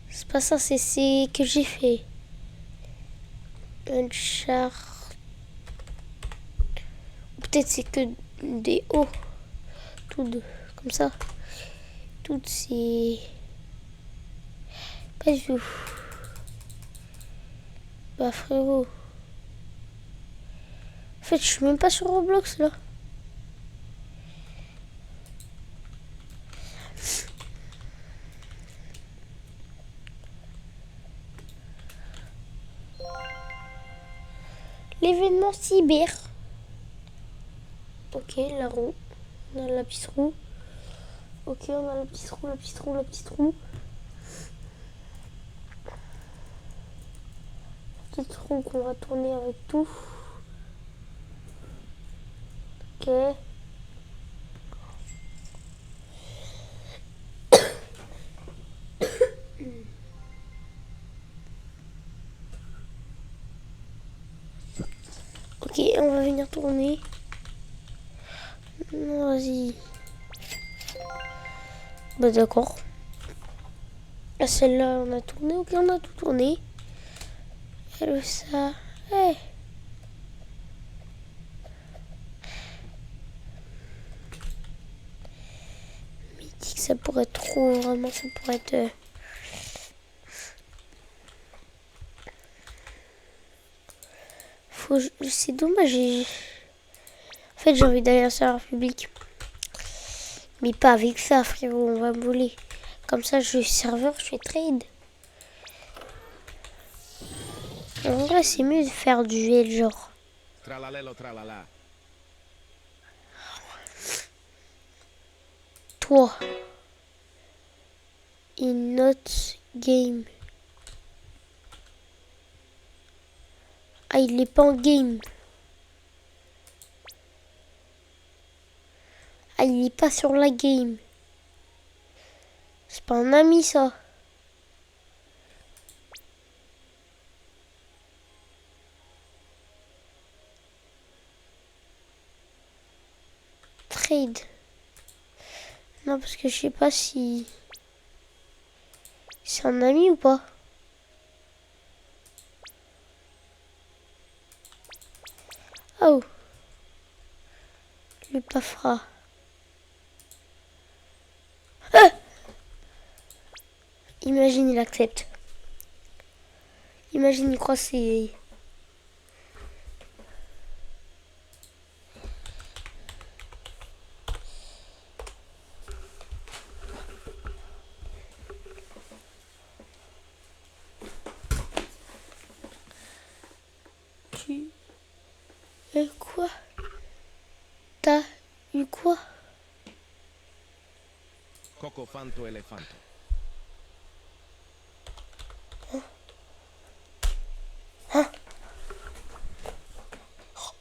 C'est pas ça, c'est C que j'ai fait. Uncharted. Peut-être c'est que des O. Tout comme ça. Tout c'est... Pas du tout. Bah frérot. En fait, je suis même pas sur Roblox là. L'événement cyber. Ok, la roue. On a la petite roue. Ok, on a la petite roue, la petite roue, la petite roue. La petite roue qu'on va tourner avec tout. Ok. Ok, on va venir tourner. Non, vas-y. Bah d'accord. Celle-là, on a tourné. Ok, on a tout tourné. Elle, ça. Hey. Mythique, ça pourrait être trop. Vraiment, ça pourrait être... C'est dommage. En fait, j'ai envie d'aller à un serveur public. Mais pas avec ça, frérot. On va me voler. Comme ça, je suis serveur, je fais trade. En vrai, c'est mieux de faire du duel, genre. Tralalelo tralala. Toi. In not game. Ah, il est pas en game. Ah, il est pas sur la game. C'est pas un ami, ça. Trade. Non, parce que je sais pas si... C'est un ami ou pas. Oh. Le pafra. Ah, imagine, il accepte. Imagine, il croit que c'est... Tu... quoi? T'as eu quoi? Coco fanto elefanto.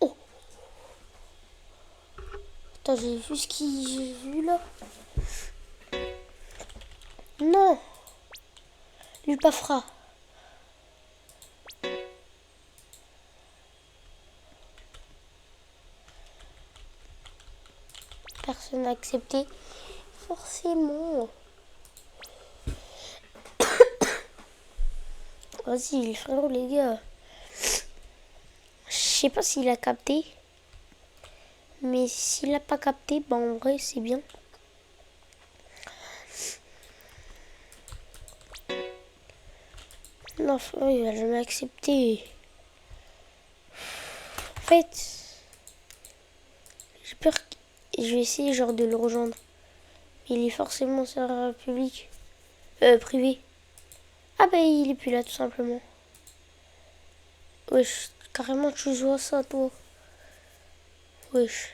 Oh. Attends, j'ai vu ce qui... J'ai vu là. Non. Lupafra. Personne n'a accepté. Forcément. Vas-y, frérot, les gars. Je sais pas s'il a capté. Mais s'il a pas capté, bah en vrai, c'est bien. Non, frérot, il va jamais accepter. En fait, j'ai peur que... Je vais essayer genre de le rejoindre. Mais il est forcément serveur public. Privé. Ah bah il est plus là tout simplement. Wesh, carrément tu joues à ça toi. Wesh.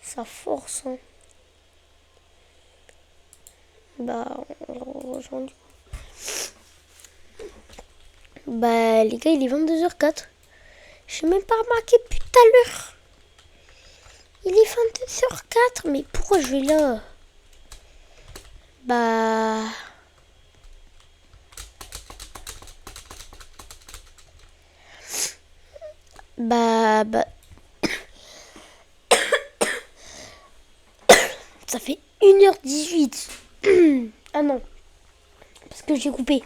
Ça force hein. Bah on le rejoint du coup. Bah les gars il est 22h04. J'ai même pas remarqué depuis tout à l'heure. Il est 22h04 mais pourquoi je vais là? Bah... Ça fait 1h18. Ah non. Parce que j'ai coupé.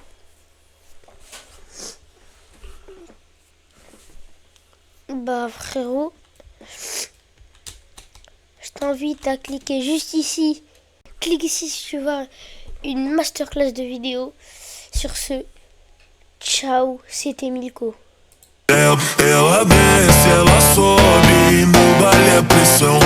Bah frérot. Je t'invite à cliquer juste ici. Clique ici si tu veux une masterclass de vidéo. Sur ce, ciao, c'était Milko. Ela desce, ela sobe, no baile a pressão.